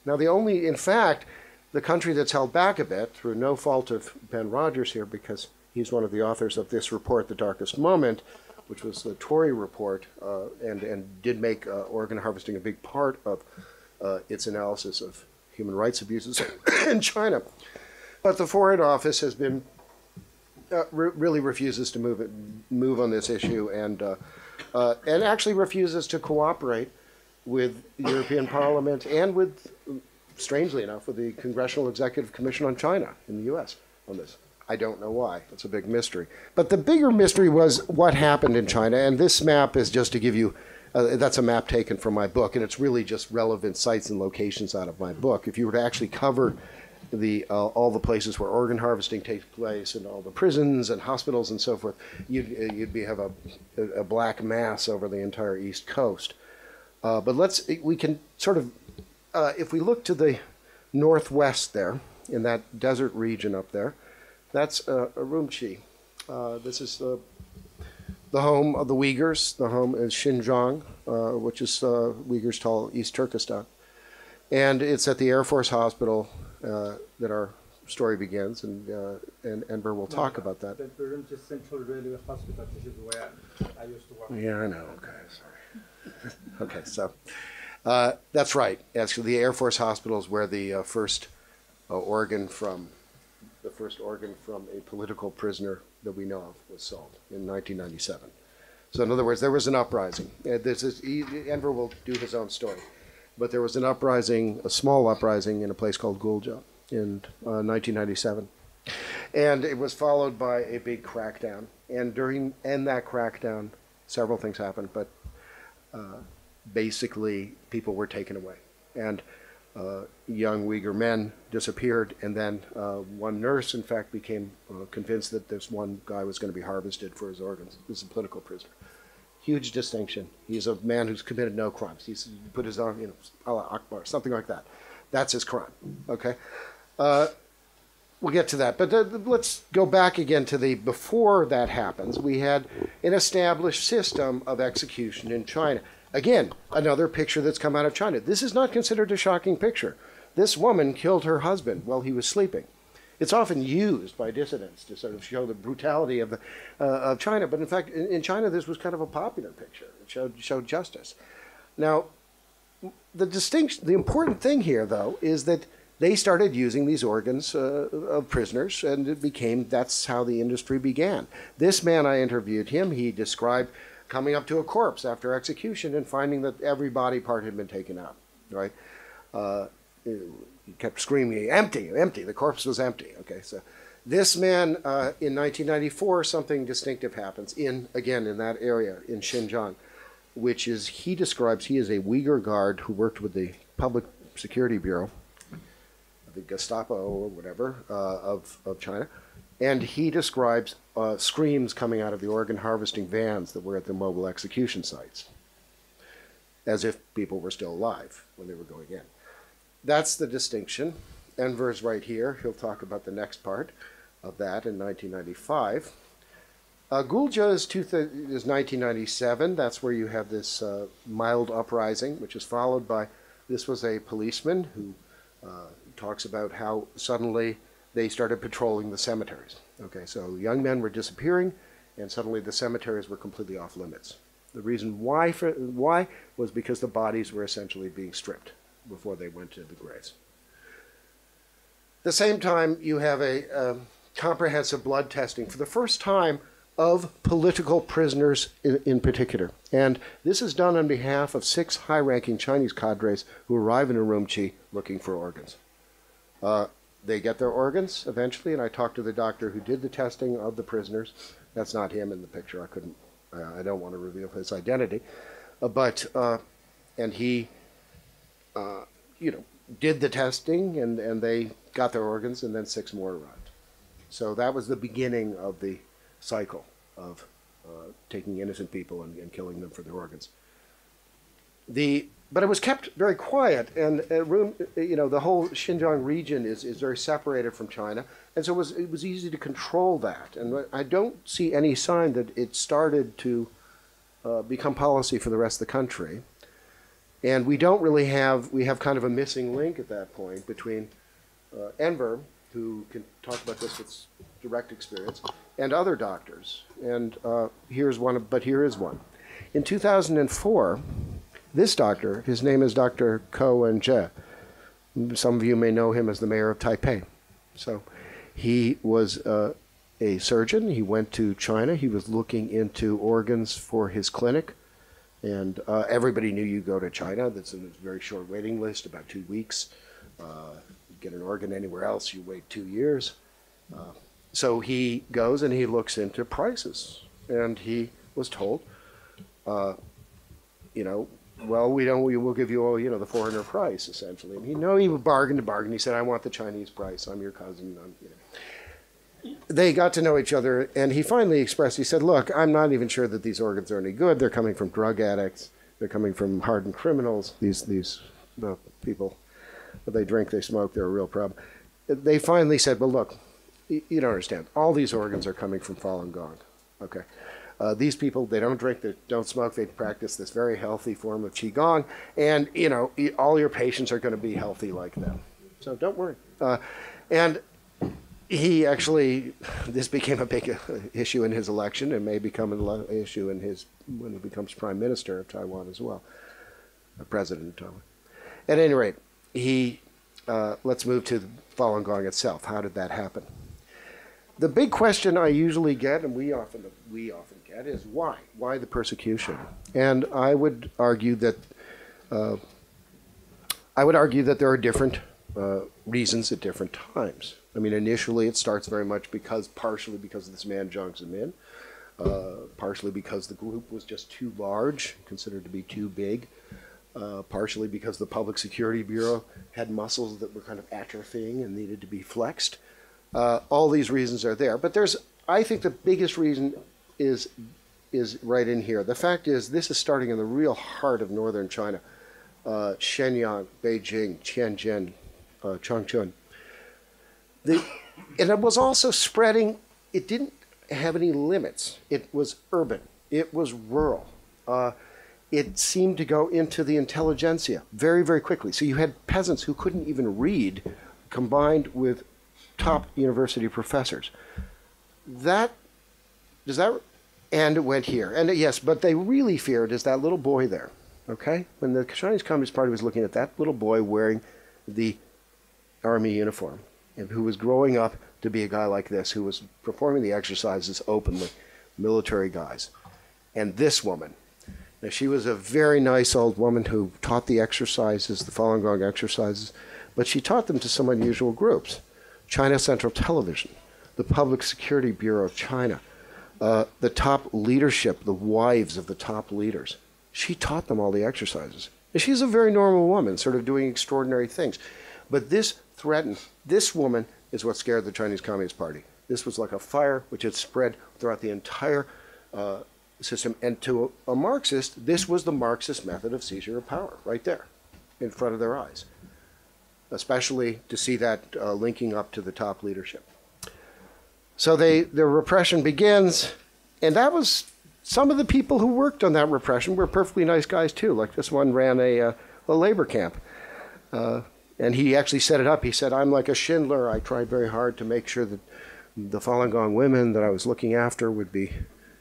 Now, in fact, the country that's held back a bit, through no fault of Ben Rogers here, because he's one of the authors of this report, The Darkest Moment, which was the Tory report, and did make organ harvesting a big part of its analysis of human rights abuses in China. But the Foreign Office has been, really refuses to move on this issue, and actually refuses to cooperate with the European Parliament and with, strangely enough, with the Congressional Executive Commission on China in the U.S. on this. I don't know why. It's a big mystery. But the bigger mystery was what happened in China, and this map is just to give you, that's a map taken from my book, and it's really just relevant sites and locations out of my book. If you were to actually cover all the places where organ harvesting takes place and all the prisons and hospitals and so forth, you'd have a black mass over the entire East Coast. But we can sort of, if we look to the northwest there, in that desert region up there, that's Urumqi. This is the home of the Uyghurs. The home is Xinjiang, which is Uyghurs call East Turkestan. And it's at the Air Force Hospital that our story begins, and Enver will talk about that. The Urumqi Central Railway Hospital, this is where I used to work. Yeah, I know. Okay, sorry. Okay, so That's right. Actually, the Air Force Hospital is where the first organ from a political prisoner that we know of was sold in 1997. So in other words, there was an uprising. Enver will do his own story. But there was an uprising, a small uprising in a place called Gulja in 1997. And it was followed by a big crackdown. And during that crackdown, several things happened, but basically people were taken away. And young Uyghur men disappeared, and then one nurse, in fact, became convinced that this one guy was going to be harvested for his organs. He was a political prisoner. Huge distinction. He's a man who's committed no crimes. He's put his arm, Allah Akbar, something like that. That's his crime. Okay, we'll get to that. But let's go back again to before that happens. We had an established system of execution in China. Again, another picture that's come out of China. This is not considered a shocking picture. This woman killed her husband while he was sleeping. It's often used by dissidents to sort of show the brutality of China, but in fact, in China, this was kind of a popular picture. It showed justice. Now, the important thing here, though, is that they started using these organs of prisoners, and that's how the industry began. This man, I interviewed him. He described coming up to a corpse after execution and finding that every body part had been taken out. Right? He kept screaming, empty, empty. The corpse was empty. Okay, so this man, in 1994, something distinctive happens again in that area in Xinjiang, which is, he describes, he is a Uyghur guard who worked with the Public Security Bureau, the Gestapo or whatever, of China, and he describes screams coming out of the organ harvesting vans that were at the mobile execution sites, as if people were still alive when they were going in. That's the distinction. Enver's right here. He'll talk about the next part of that in 1995. Gulja is 1997. That's where you have this mild uprising, which is followed by, this was a policeman who talks about how suddenly they started patrolling the cemeteries. Okay, so young men were disappearing, and suddenly the cemeteries were completely off limits. The reason why was because the bodies were essentially being stripped before they went to the graves. At the same time, you have a comprehensive blood testing for the first time of political prisoners in particular. And this is done on behalf of 6 high-ranking Chinese cadres who arrive in Urumqi looking for organs. They get their organs eventually, and I talked to the doctor who did the testing of the prisoners. That's not him in the picture. I don't want to reveal his identity. And he did the testing, and they got their organs, and then 6 more arrived. So that was the beginning of the cycle of taking innocent people and killing them for their organs. But it was kept very quiet, and the whole Xinjiang region is very separated from China, and so it was easy to control that. And I don't see any sign that it started to become policy for the rest of the country. And we have kind of a missing link at that point between Enver, who can talk about this with direct experience, and other doctors. And here is one. In 2004, this doctor, his name is Dr. qIiVlIkJcJU. Some of you may know him as the mayor of Taipei. So he was a surgeon. He went to China. He was looking into organs for his clinic. And everybody knew you go to China. That's a very short waiting list, about 2 weeks. You get an organ anywhere else, you wait 2 years. So he goes and he looks into prices. And he was told, well, we will give you all, the foreigner price, essentially. And he bargained. He said, I want the Chinese price. I'm your cousin. They got to know each other, and he finally expressed, he said, look, I'm not even sure that these organs are any good. They're coming from drug addicts. They're coming from hardened criminals. These people, they drink, they smoke, they're a real problem. They finally said, well, look, you don't understand. All these organs are coming from Falun Gong. Okay. These people, they don't drink, they don't smoke, they practice this very healthy form of qigong, and, all your patients are going to be healthy like them. So don't worry. And he actually, this became a big issue in his election and may become an issue when he becomes prime minister of Taiwan as well. president. At any rate, let's move to Falun Gong itself. How did that happen? The big question I usually get, and we often get, is why? Why the persecution? And I would argue that there are different reasons at different times. I mean, initially it starts very much partially because of this man Jiang Zemin, partially because the group was just too large, considered to be too big, partially because the Public Security Bureau had muscles that were kind of atrophying and needed to be flexed. All these reasons are there, but I think the biggest reason is right in here. The fact is, this is starting in the real heart of northern China, Shenyang, Beijing, Tianjin, Changchun. And it was also spreading. It didn't have any limits. It was urban. It was rural. It seemed to go into the intelligentsia very, very quickly. So you had peasants who couldn't even read, combined with top university professors. And it went here. And yes, but they really feared is that little boy there, okay? When the Chinese Communist Party was looking at that little boy wearing the army uniform, and who was growing up to be a guy like this, who was performing the exercises openly, military guys. And this woman, now she was a very nice old woman who taught the exercises, the Falun Gong exercises, but she taught them to some unusual groups. China Central Television, the Public Security Bureau of China, the top leadership, the wives of the top leaders. She taught them all the exercises. And she's a very normal woman, sort of doing extraordinary things. But this threatened, this woman is what scared the Chinese Communist Party. This was like a fire which had spread throughout the entire system. And to a Marxist, this was the Marxist method of seizure of power, right there, in front of their eyes. Especially to see that linking up to the top leadership. So the repression begins, and that was, some of the people who worked on that repression were perfectly nice guys too. Like this one ran a labor camp. And he actually set it up. He said, I'm like a Schindler. I tried very hard to make sure that the Falun Gong women that I was looking after would be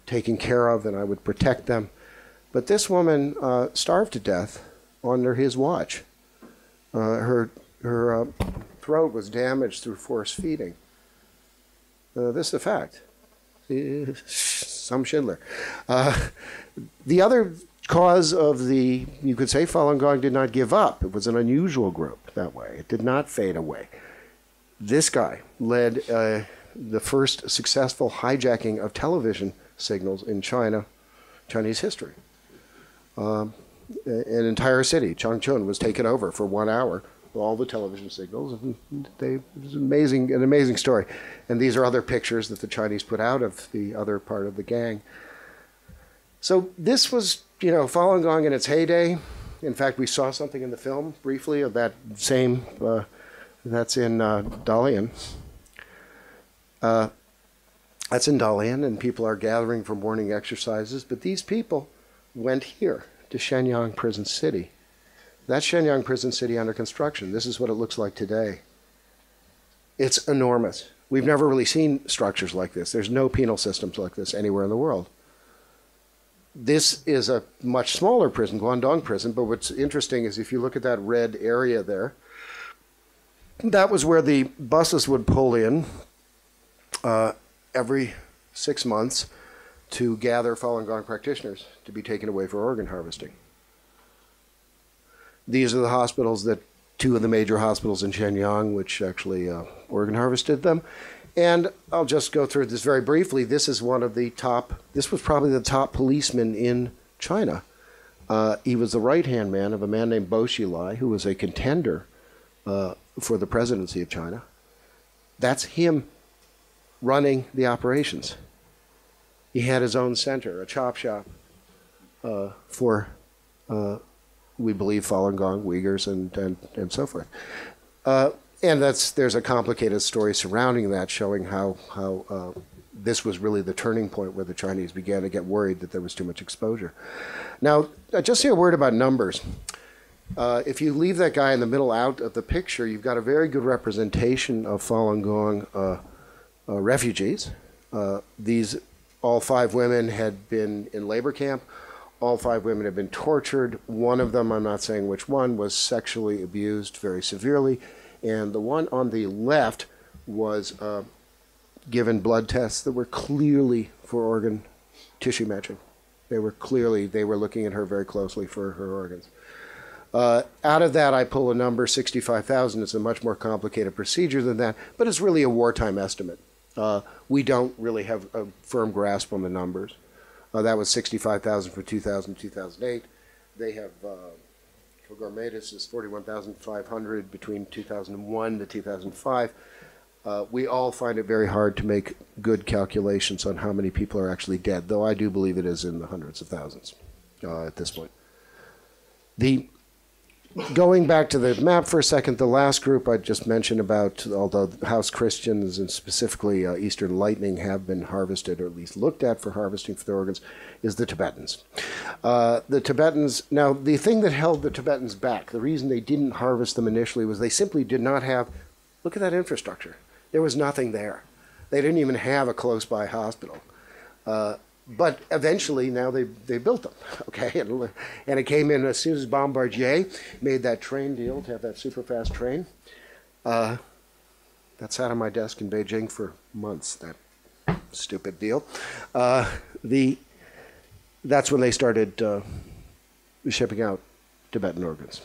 taken care of and I would protect them. But this woman starved to death under his watch. Her throat was damaged through force feeding. This is a fact. Some Schindler. The other cause of you could say Falun Gong did not give up. It was an unusual group that way. It did not fade away. This guy led the first successful hijacking of television signals in Chinese history. An entire city, Changchun, was taken over for 1 hour. All the television signals. It was an amazing story. And these are other pictures that the Chinese put out of the other part of the gang. So this was, Falun Gong in its heyday. In fact, we saw something in the film briefly of that same, that's in Dalian. That's in Dalian, and people are gathering for morning exercises. But these people went here to Shenyang Prison City. That's Shenyang Prison City under construction. This is what it looks like today. It's enormous. We've never really seen structures like this. There's no penal systems like this anywhere in the world. This is a much smaller prison, Guangdong prison, but what's interesting is if you look at that red area there, that was where the buses would pull in every 6 months to gather Falun Gong practitioners to be taken away for organ harvesting. These are the hospitals two of the major hospitals in Shenyang, which actually organ harvested them. And I'll just go through this very briefly. This is this was probably the top policeman in China. He was the right-hand man of a man named Bo Xilai, who was a contender for the presidency of China. That's him running the operations. He had his own center, a chop shop for we believe Falun Gong, Uyghurs, and so forth. And there's a complicated story surrounding that, showing how this was really the turning point where the Chinese began to get worried that there was too much exposure. Now, just say a word about numbers. If you leave that guy in the middle out of the picture, you've got a very good representation of Falun Gong refugees. All 5 women had been in labor camp. All 5 women have been tortured. One of them, I'm not saying which one, was sexually abused very severely. And the one on the left was given blood tests that were clearly for organ tissue matching. They were looking at her very closely for her organs. Out of that, I pull a number, 65,000. It's a much more complicated procedure than that, but it's really a wartime estimate. We don't really have a firm grasp on the numbers. That was 65,000 for 2000, 2008. They have, for Gourmetis, is 41,500 between 2001 to 2005. We all find it very hard to make good calculations on how many people are actually dead, though I do believe it is in the hundreds of thousands at this point. Going back to the map for a second, the last group I just mentioned about, although house Christians and specifically Eastern Lightning have been harvested, or at least looked at for harvesting for their organs, is the Tibetans. The Tibetans, now the thing that held the Tibetans back, the reason they didn't harvest them initially was they simply did not have, look at that infrastructure. There was nothing there. They didn't even have a close-by hospital. But eventually, now they built them, okay? And it came in as soon as Bombardier made that train deal to have that super fast train. That sat on my desk in Beijing for months, that stupid deal. That's when they started shipping out Tibetan organs.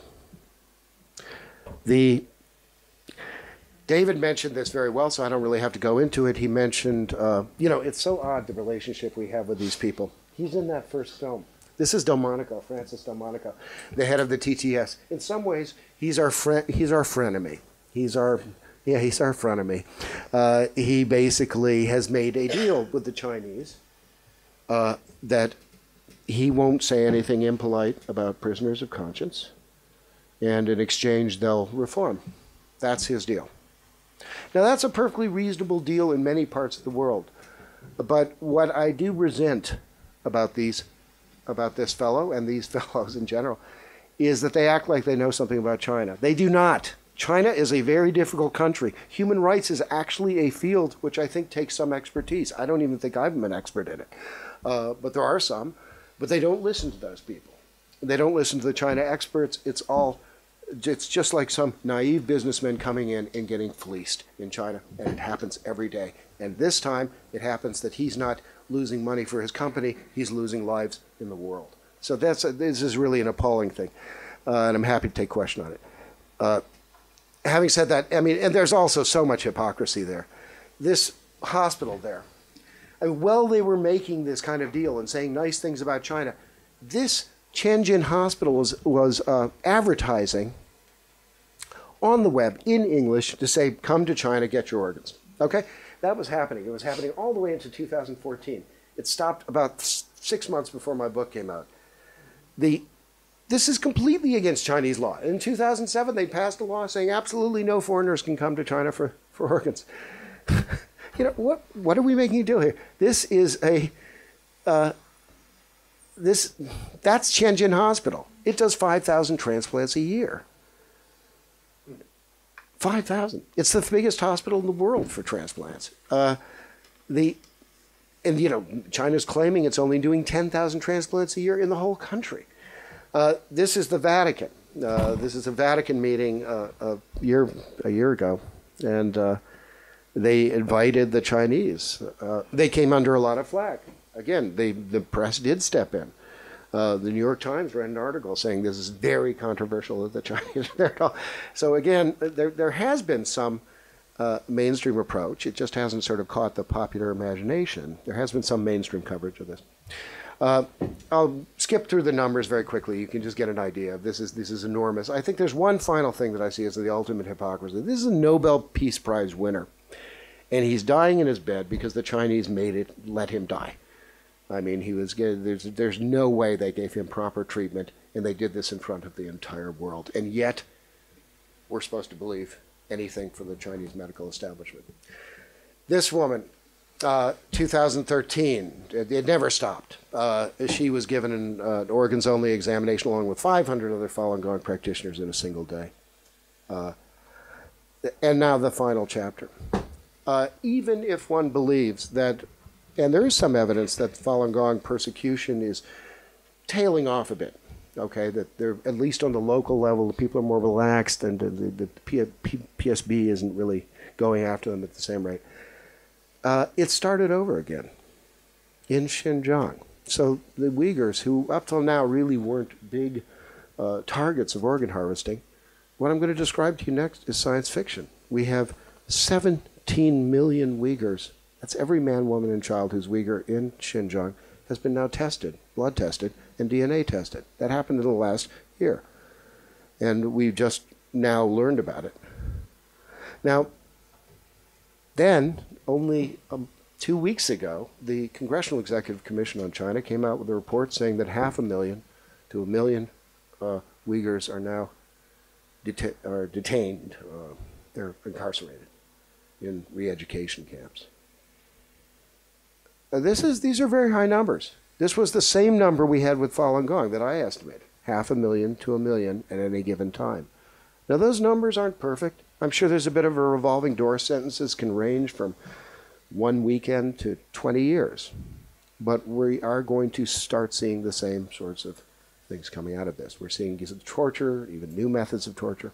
David mentioned this very well, so I don't really have to go into it. He mentioned, it's so odd, the relationship we have with these people. He's in that first film. This is Delmonico, Francis Delmonico, the head of the TTS. In some ways, he's our frenemy. He's our frenemy. He basically has made a deal with the Chinese that he won't say anything impolite about prisoners of conscience, and in exchange, they'll reform. That's his deal. Now, that's a perfectly reasonable deal in many parts of the world. But what I do resent about this fellow and these fellows in general is that they act like they know something about China. They do not. China is a very difficult country. Human rights is actually a field which I think takes some expertise. I don't even think I'm an expert in it. But there are some. But they don't listen to those people. They don't listen to the China experts. It's just like some naive businessmen coming in and getting fleeced in China, and it happens every day. And this time, it happens that he's not losing money for his company, he's losing lives in the world. So this is really an appalling thing, and I'm happy to take question on it. Having said that, I mean, and there's also so much hypocrisy there. This hospital there, while they were making this kind of deal and saying nice things about China, this Tianjin Hospital was advertising on the web in English to say, come to China, get your organs. Okay? That was happening. It was happening all the way into 2014. It stopped about 6 months before my book came out. This is completely against Chinese law. In 2007, they passed a law saying absolutely no foreigners can come to China for organs. What are we making a deal here? This is that's Tianjin Hospital. It does 5,000 transplants a year. 5,000. It's the biggest hospital in the world for transplants. China's claiming it's only doing 10,000 transplants a year in the whole country. This is the Vatican. This is a Vatican meeting a year ago, and they invited the Chinese. They came under a lot of flack. Again, the press did step in. The New York Times ran an article saying this is very controversial that the Chinese are there. So again, there has been some mainstream approach. It just hasn't sort of caught the popular imagination. There has been some mainstream coverage of this. I'll skip through the numbers very quickly. You can just get an idea. This is enormous. I think there's one final thing that I see as the ultimate hypocrisy. This is a Nobel Peace Prize winner, and he's dying in his bed because the Chinese let him die. I mean, there's no way they gave him proper treatment, and they did this in front of the entire world. And yet, we're supposed to believe anything from the Chinese medical establishment. This woman, 2013, it never stopped. She was given an organs-only examination along with 500 other Falun Gong practitioners in a single day. And now the final chapter. Even if one believes that, and there is some evidence that Falun Gong persecution is tailing off a bit. Okay, that they're at least on the local level, the people are more relaxed, and the PSB isn't really going after them at the same rate. It started over again in Xinjiang. So the Uyghurs, who up till now really weren't big targets of organ harvesting, what I'm going to describe to you next is science fiction. We have 17 million Uyghurs. That's every man, woman, and child who's Uyghur in Xinjiang has been now tested, blood tested, and DNA tested. That happened in the last year. And we've just now learned about it. Now, then, only 2 weeks ago, the Congressional Executive Commission on China came out with a report saying that 500,000 to 1 million Uyghurs are now detained. They're incarcerated in re-education camps. These are very high numbers. This was the same number we had with Falun Gong that I estimated, 500,000 to 1 million at any given time. Now those numbers aren't perfect. I'm sure there's a bit of a revolving door. Sentences can range from 1 weekend to 20 years. But we are going to start seeing the same sorts of things coming out of this. We're seeing torture, even new methods of torture.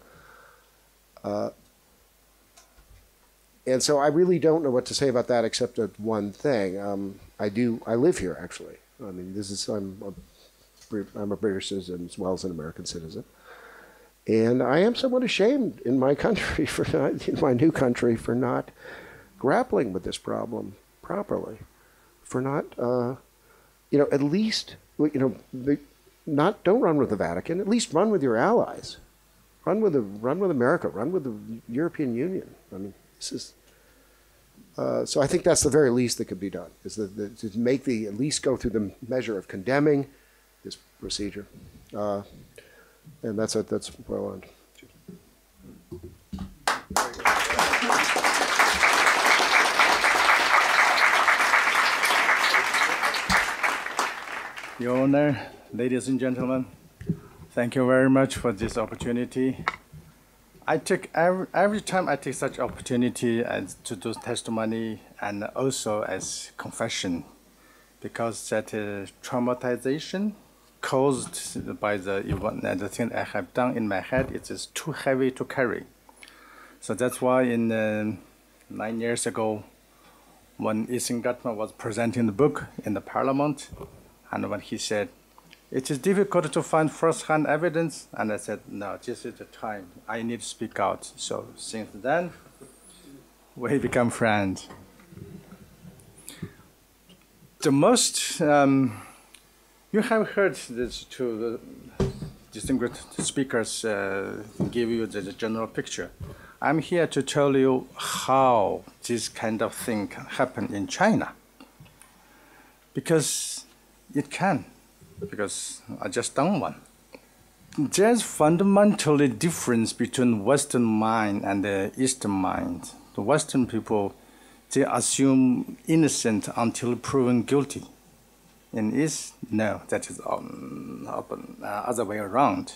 And so I really don't know what to say about that except that one thing. I live here, actually. I mean, I'm a British citizen as well as an American citizen. And I am somewhat ashamed in my country, in my new country, for not grappling with this problem properly. For not, at least, don't run with the Vatican. At least run with your allies. Run with America. Run with the European Union. I mean, this is. So I think that's the very least that could be done, is to make at least go through the measure of condemning this procedure. And that's where I want. Your Honor, ladies and gentlemen, thank you very much for this opportunity. I take every time I take such opportunity as to do testimony and also as confession, because that traumatization caused by the thing I have done in my head, it is too heavy to carry. So that's why in 9 years ago, when Ethan Gutman was presenting the book in the Parliament, and when he said, "It is difficult to find first-hand evidence," and I said, "No, this is the time. I need to speak out." So since then, we become friends. The most, you have heard this to the distinguished speakers give you the general picture. I'm here to tell you how this kind of thing can happen in China. Because it can. Because I just done one. There's fundamentally difference between Western mind and the Eastern mind. The Western people, they assume innocent until proven guilty. In East, no, that is other way around.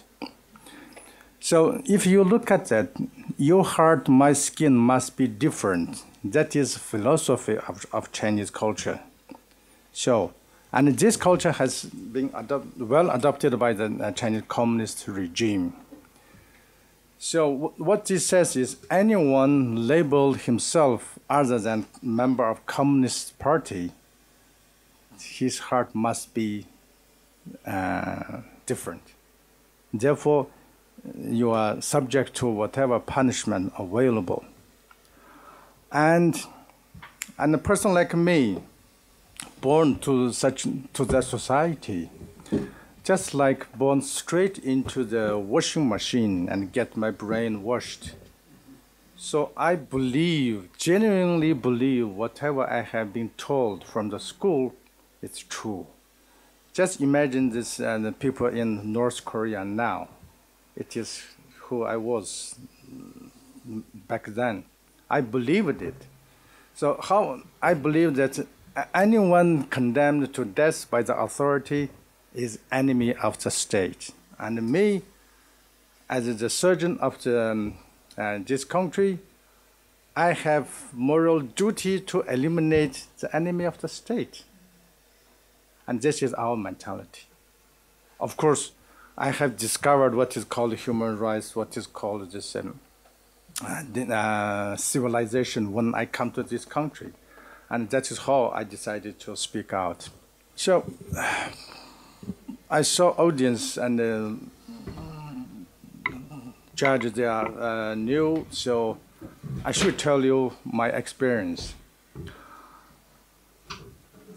So if you look at that, your heart, my skin must be different. That is philosophy of Chinese culture. So. And this culture has been well adopted by the Chinese communist regime. So what this says is anyone labeled himself other than member of Communist Party, his heart must be different. Therefore, you are subject to whatever punishment available. And a person like me, born to that society, just like born straight into the washing machine and get my brain washed. So I genuinely believe whatever I have been told from the school, it's true. Just imagine this, the people in North Korea now. It is who I was back then. I believed it. So how I believe that anyone condemned to death by the authority is enemy of the state. And me, as the surgeon of this country, I have moral duty to eliminate the enemy of the state. And this is our mentality. Of course, I have discovered what is called human rights, what is called this civilization when I come to this country. And that is how I decided to speak out. So I saw audience and judges, they are new, so I should tell you my experience.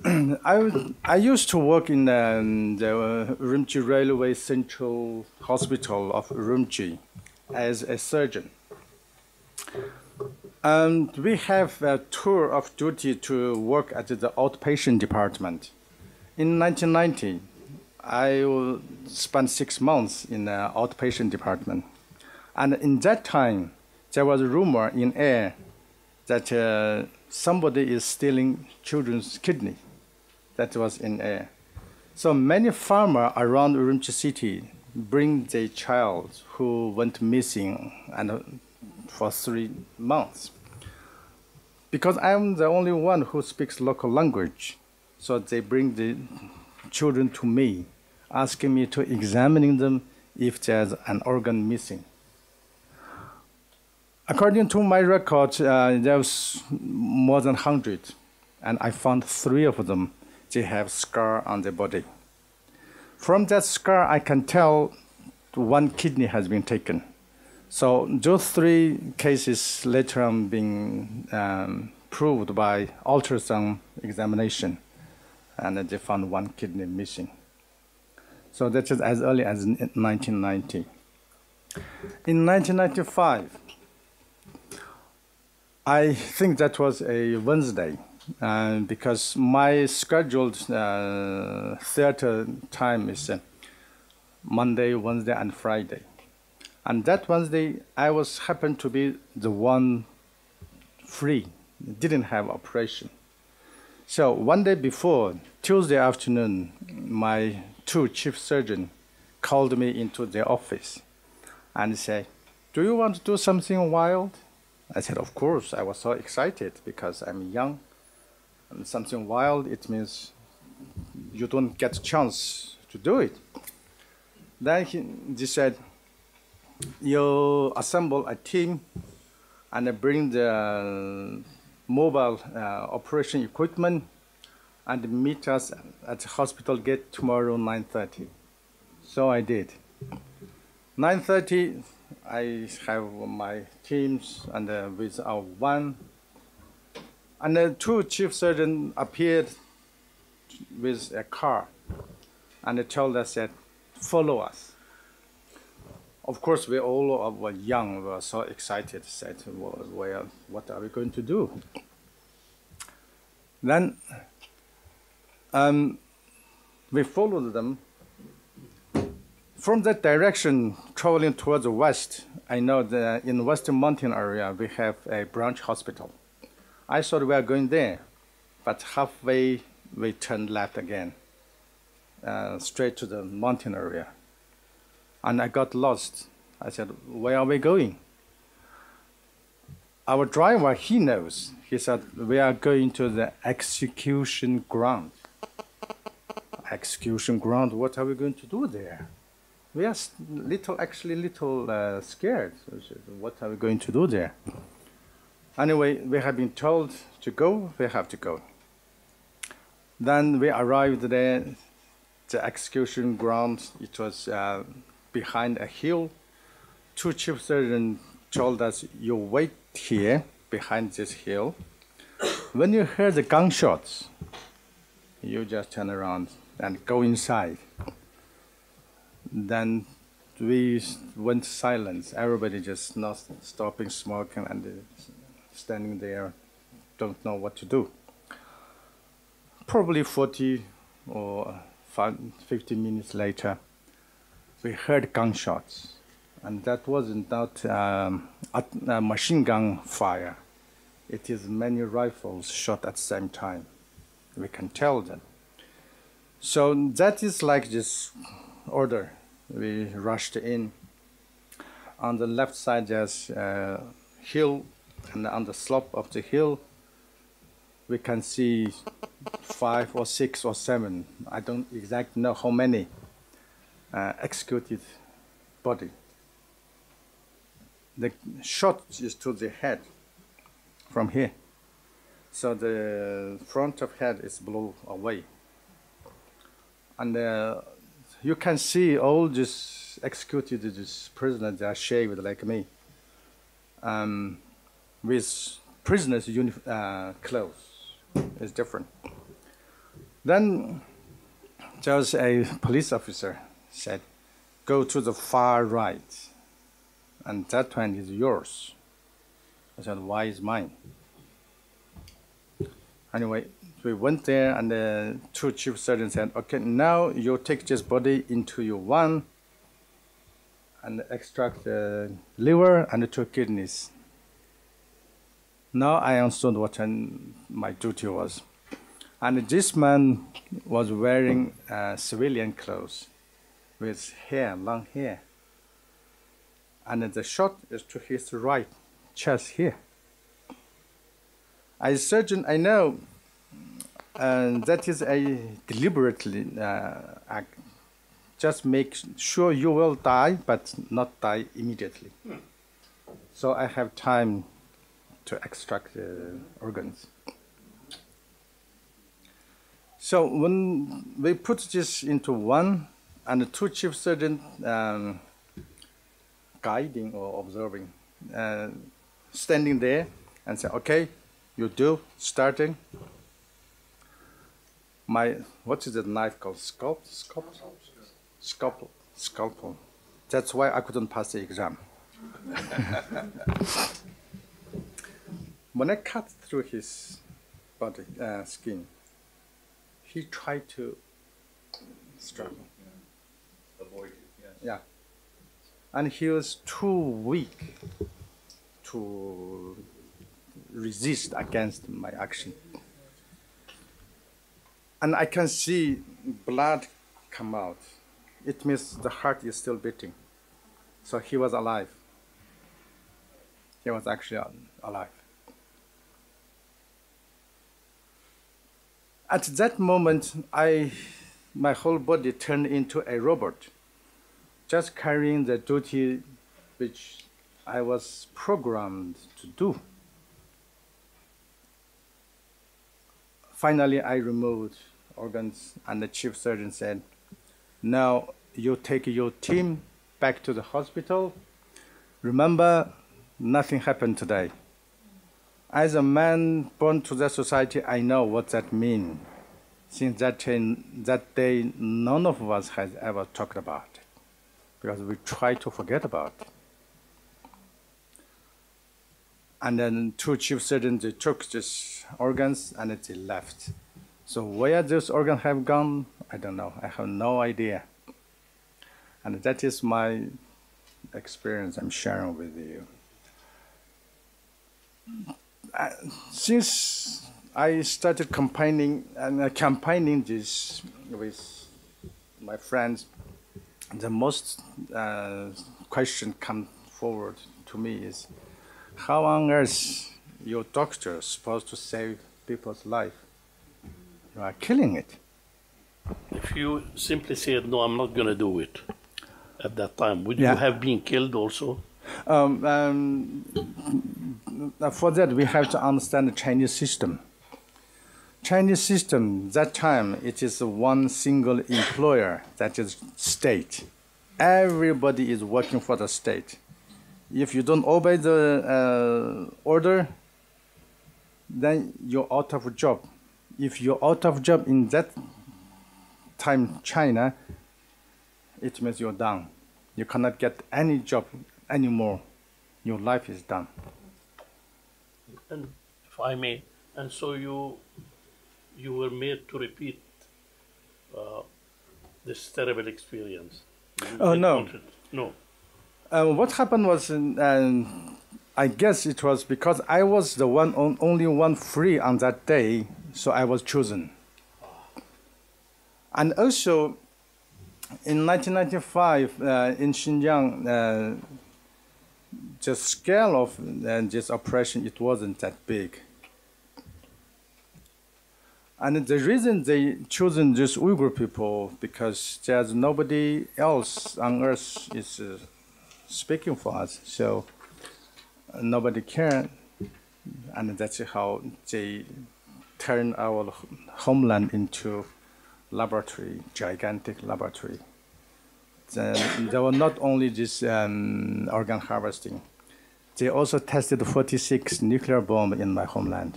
I used to work in the Urumqi Railway Central Hospital of Urumqi as a surgeon. And we have a tour of duty to work at the outpatient department. In 1990, I spent 6 months in the outpatient department. And in that time, there was a rumor in air that somebody is stealing children's kidney. That was in air. So many farmers around Urumqi city bring their child who went missing and for 3 months. Because I'm the only one who speaks local language, so they bring the children to me, asking me to examine them if there's an organ missing. According to my record, there was more than 100, and I found 3 of them. They have scar on their body. From that scar, I can tell 1 kidney has been taken. So those 3 cases later on being proved by ultrasound examination, and they found 1 kidney missing. So that is as early as 1990. In 1995, I think that was a Wednesday, because my scheduled theater time is Monday, Wednesday, and Friday. And that Wednesday, I happened to be the one free, didn't have operation. So one day before, Tuesday afternoon, my 2 chief surgeons called me into their office and said, "Do you want to do something wild?" I said, "Of course." I was so excited because I'm young. And something wild, it means you don't get a chance to do it. Then he said, "You assemble a team and bring the mobile operation equipment and meet us at the hospital gate tomorrow 9:30. So I did. 9:30, I have my teams and with our one. And the 2 chief surgeons appeared with a car and they told us that, "Follow us." Of course, we all were young, we were so excited, said, "Well, what are we going to do?" Then we followed them. From that direction, traveling towards the west, I know that in the Western Mountain area, we have a branch hospital. I thought we were going there, but halfway we turned left again, straight to the mountain area. And I got lost. I said, "Where are we going?" Our driver, he knows. He said, "We are going to the execution ground." Execution ground, what are we going to do there? We are actually little scared. What are we going to do there? Anyway, we have been told to go, we have to go. Then we arrived there, the execution ground, it was behind a hill. 2 chief surgeons told us, "You wait here, behind this hill. When you hear the gunshots, you just turn around and go inside." Then we went silent. Everybody just not stopping smoking and standing there, don't know what to do. Probably 40 or 50 minutes later, we heard gunshots. And that wasn't not a machine gun fire. It is many rifles shot at the same time. We can tell them. So that is like this order. We rushed in. On the left side, there's a hill, and on the slope of the hill, we can see 5 or 6 or 7. I don't exactly know how many. executed body. The shot is to the head from here. So the front of head is blown away. And you can see all these executed prisoners, they are shaved like me, with prisoners' clothes. It's different. Then there's a police officer said, go to the far right, and that one is yours. I said, why is mine? Anyway, we went there, and the two chief surgeons said, okay, now you take this body into your one and extract the liver and the two kidneys. Now I understood what my duty was. And this man was wearing civilian clothes with hair, long hair. And the shot is to his right chest here. As a surgeon, I know that is a deliberately act. Just make sure you will die, but not die immediately. So I have time to extract the organs. So when we put this into one, and the two chief surgeons guiding or observing, standing there and say, okay, you do, starting. What is the knife called? Scalpel. That's why I couldn't pass the exam. When I cut through his body, skin, he tried to struggle. Avoid it, yes. Yeah. And he was too weak to resist against my action. And I can see blood come out. It means the heart is still beating. So he was alive. He was actually alive. At that moment, my whole body turned into a robot, just carrying the duty which I was programmed to do. Finally, I removed organs, and the chief surgeon said, now you take your team back to the hospital. Remember, nothing happened today. As a man born to that society, I know what that means. Since that day, none of us has ever talked about it, because we try to forget about it. And then two chief surgeons, they took these organs and they left. So where those organs have gone, I don't know. I have no idea. And that is my experience I'm sharing with you. Since I started campaigning this with my friends, the most question come forward to me is, how on earth your doctor is supposed to save people's life? You are killing it. If you simply said, no, I'm not going to do it at that time, would you have been killed also? For that, we have to understand the Chinese system. Chinese system, that time, it is one single employer, that is state. Everybody is working for the state. If you don't obey the order, then you're out of a job. If you're out of job in that time, China, it means you're done. You cannot get any job anymore. Your life is done. And if I may, and so you were made to repeat this terrible experience. Oh, no. No. What happened was, I guess it was because I was the only one free on that day, so I was chosen. And also, in 1995, in Xinjiang, the scale of this operation, it wasn't that big. And the reason they chosen just Uyghur people, because there's nobody else on earth is speaking for us, so nobody can, and that's how they turn our homeland into laboratory, gigantic laboratory. Then there were not only this organ harvesting, they also tested 46 nuclear bombs in my homeland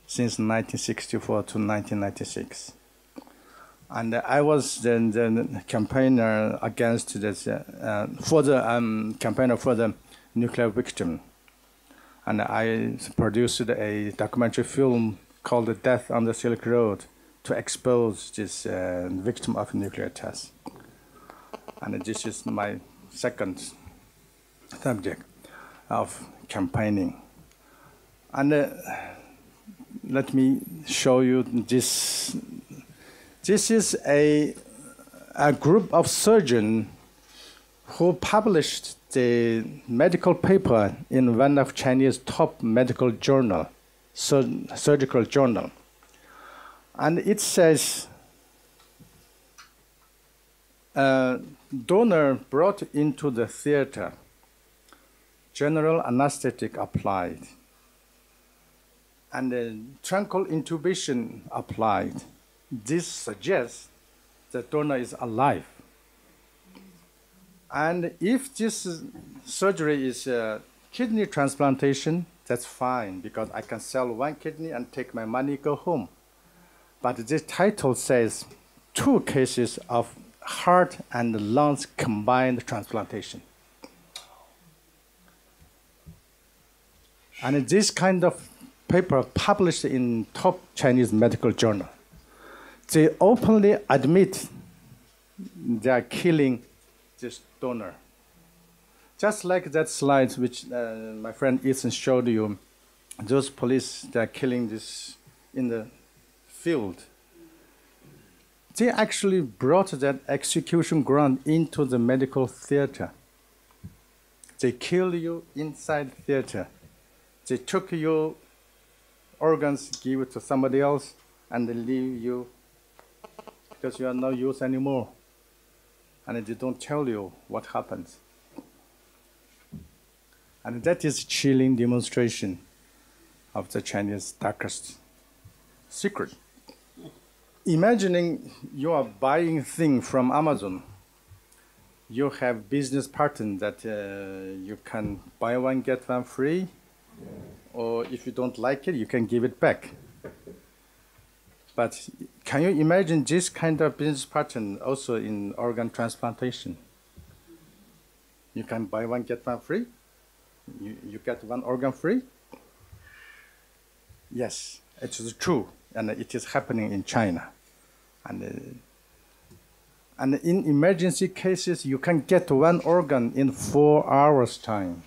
since 1964 to 1996. And I was the campaigner against this, for the campaigner for the nuclear victim. And I produced a documentary film called The Death on the Silk Road to expose this victim of nuclear tests. And this is my second subject of campaigning. And let me show you this. This is a group of surgeons who published the medical paper in one of Chinese top medical journal, surgical journal. And it says, donor brought into the theater, general anesthetic applied, and truncal intubation applied. This suggests the donor is alive. And if this surgery is kidney transplantation, that's fine, because I can sell one kidney and take my money, go home. But this title says 2 cases of heart and lungs combined transplantation. And this kind of paper published in top Chinese medical journal, they openly admit they are killing this donor. Just like that slide which my friend Ethan showed you, those police, they are killing this in the field. They actually brought that execution ground into the medical theater. They kill you inside theater. They took your organs, give it to somebody else, and they leave you because you are no use anymore. And they don't tell you what happens. And that is chilling demonstration of the Chinese darkest secret. Imagining you are buying things from Amazon. You have business partner that you can buy one, get one free, or if you don't like it, you can give it back. But can you imagine this kind of business pattern also in organ transplantation? You can buy one, get one free. You get one organ free. Yes, it is true, and it is happening in China. And in emergency cases, you can get one organ in 4 hours' time.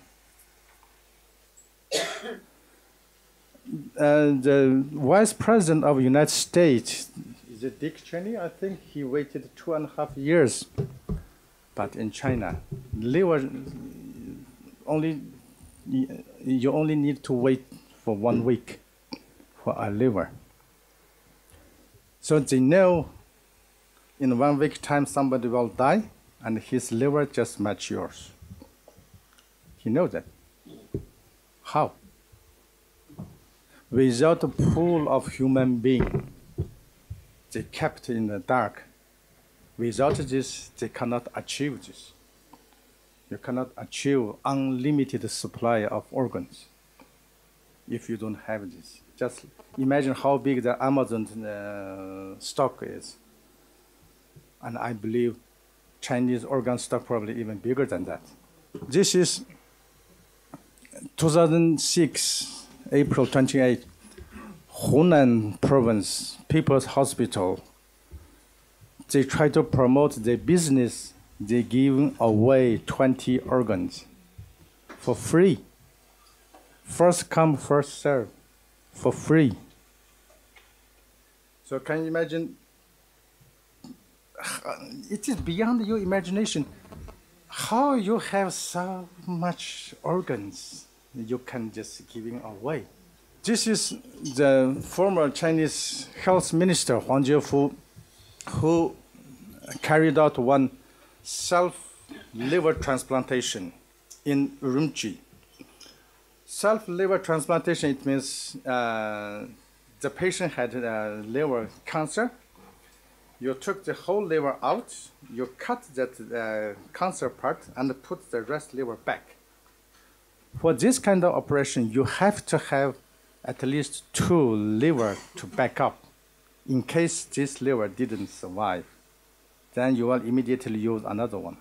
The Vice President of the United States, is it Dick Cheney? I think he waited 2.5 years. But in China, liver you only need to wait for 1 week for a liver. So they know in 1 week time somebody will die, and his liver just match yours. He knows that. How? Without a pool of human beings, they kept in the dark. Without this, they cannot achieve this. You cannot achieve unlimited supply of organs if you don't have this. Just imagine how big the Amazon stock is. And I believe Chinese organ stock probably even bigger than that. This is 2006. April 28, Hunan Province People's Hospital. They try to promote their business. They give away 20 organs for free. First come, first serve, for free. So can you imagine? It is beyond your imagination. How you have so much organs you can just giving away This is the former Chinese health minister, Huang Jiafu, who carried out one self-liver transplantation in Urumqi. Self-liver transplantation, it means the patient had liver cancer. You took the whole liver out, you cut that cancer part and put the rest liver back. For this kind of operation, you have to have at least 2 liver to back up. In case this liver didn't survive, then you will immediately use another one.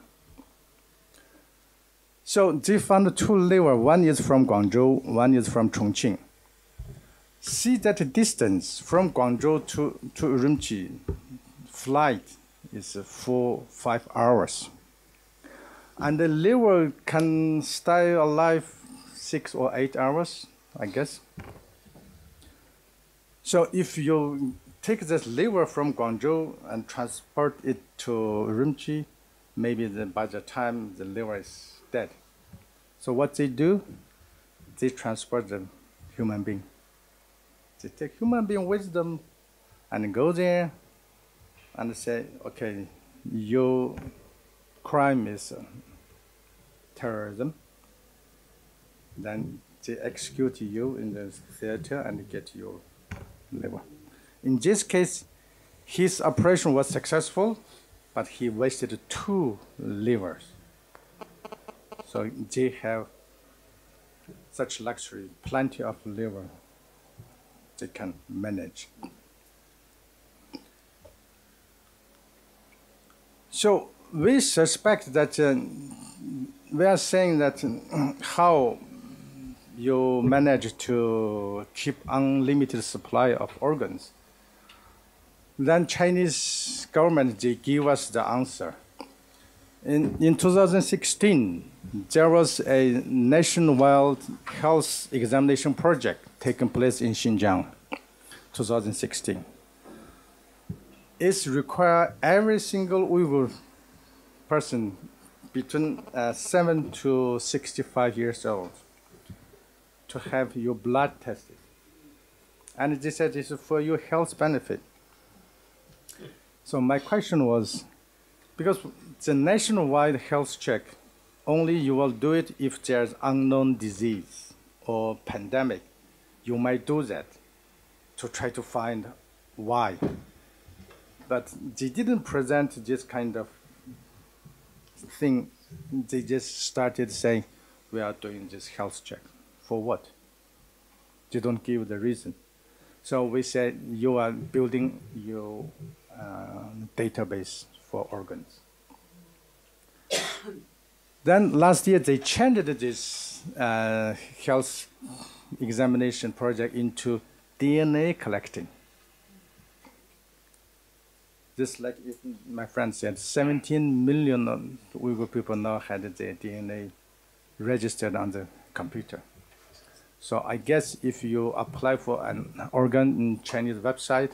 So they found 2 liver, one is from Guangzhou, one is from Chongqing. See that distance from Guangzhou to Urumqi, flight is 4-5 hours. And the liver can stay alive 6 or 8 hours, I guess. So if you take this liver from Guangzhou and transport it to Urumqi, maybe by the time the liver is dead. So what they do, they transport the human being. They take human being with them and go there and say, okay, your crime is terrorism. Then they execute you in the theater and get your liver. In this case, his operation was successful, but he wasted 2 livers. So they have such luxury, plenty of liver they can manage. So we suspect that we are saying that how you manage to keep unlimited supply of organs. Then Chinese government, they give us the answer. In 2016, there was a nationwide health examination project taking place in Xinjiang, 2016. It requires every single Uyghur person between 7 to 65 years old to have your blood tested. And they said it's for your health benefit. So my question was, because the nationwide health check, only you will do it if there's unknown disease or pandemic. You might do that to try to find why. But they didn't present this kind of thing. They just started saying, we are doing this health check. For what? They don't give the reason. So we said, you are building your database for organs. Then last year, they changed this health examination project into DNA collecting. Just like if my friend said, 17 million Uyghur people now had their DNA registered on the computer. So I guess if you apply for an organ in Chinese website,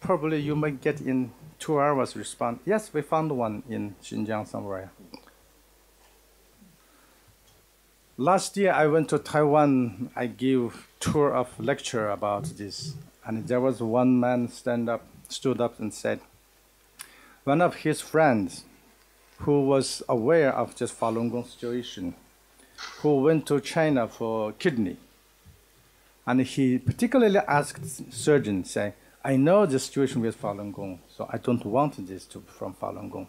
probably you might get in 2 hours response. Yes, we found one in Xinjiang somewhere. Last year I went to Taiwan. I gave tour of lecture about this, and there was one man stood up and said, one of his friends who was aware of this Falun Gong situation, who went to China for kidney, and he particularly asked surgeon, say, I know the situation with Falun Gong, so I don't want this from Falun Gong.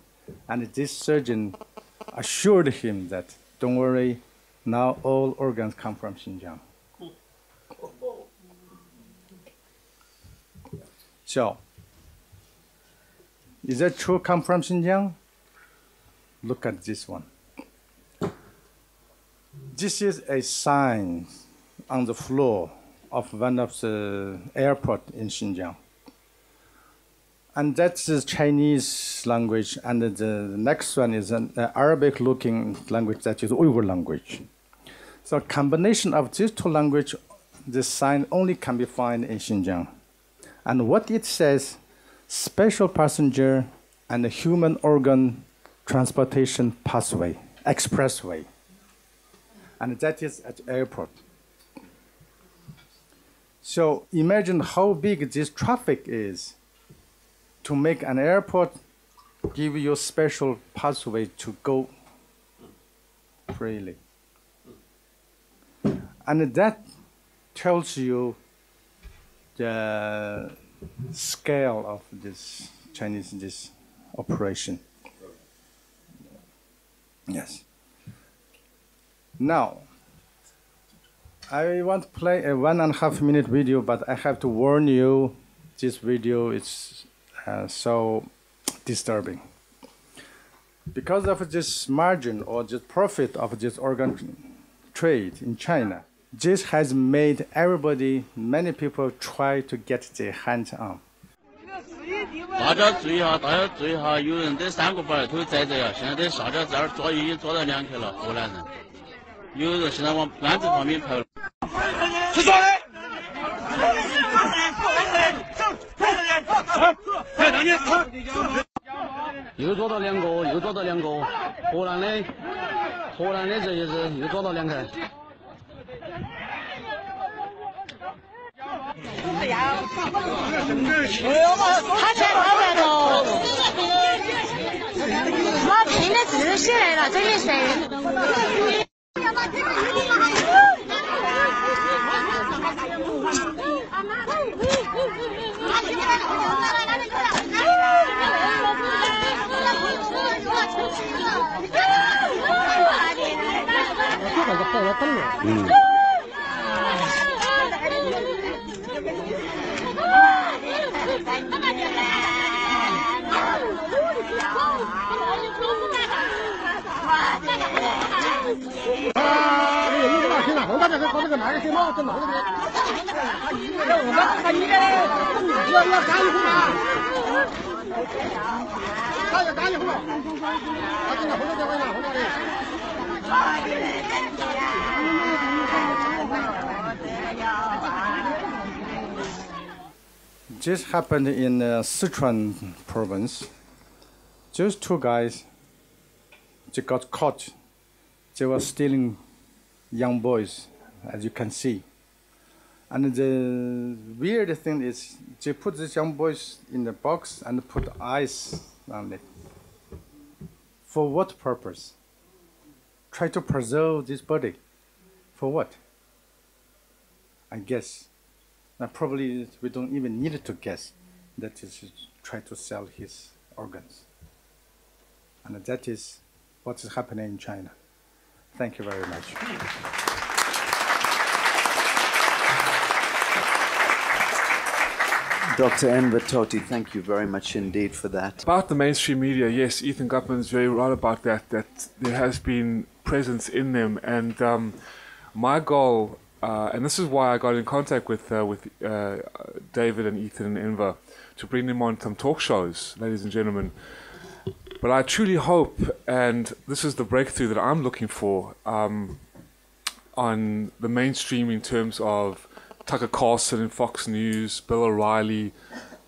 And this surgeon assured him that, don't worry, now all organs come from Xinjiang. So, is that true come from Xinjiang? Look at this one. This is a sign on the floor of one of the airport in Xinjiang. And that's the Chinese language, and the next one is an Arabic-looking language that is Uyghur language. So combination of these 2 languages, this sign only can be found in Xinjiang. And what it says, special passenger and human organ transportation pathway, expressway. And that is at airport. So imagine how big this traffic is to make an airport give you a special pathway to go freely. And that tells you the scale of this Chinese operation. Yes. Now, I want to play a 1.5 minute video, but I have to warn you, this video is so disturbing. Because of this margin or the profit of this organ trade in China, this has made everybody, many people try to get their hands on. 大家注意哈，大家注意哈，有人在3个板头在这呀，现在在下家这儿抓鱼已经抓到2条了，湖南人。有人现在往安徽方面跑了。是抓的。又抓到2个，又抓到2个，河南的这些是又抓到2个。 他才200多，我凭的字写来了，这里谁？This happened in Sichuan province. Those 2 guys, they got caught. They were stealing young boys, as you can see. And the weird thing is, they put these young boys in the box and put ice on it. For what purpose? Try to preserve this body. For what? I guess. Now probably we don't even need to guess. That is to try to sell his organs. And that is what is happening in China. Thank you very much. Dr. Enver Tohti, thank you very much indeed for that. About the mainstream media, yes, Ethan Gutman is very right about that, that there has been presence in them. And my goal, and this is why I got in contact with David and Ethan and Enver, to bring them on some talk shows, ladies and gentlemen. But I truly hope, and this is the breakthrough that I'm looking for on the mainstream in terms of Tucker Carlson and Fox News, Bill O'Reilly,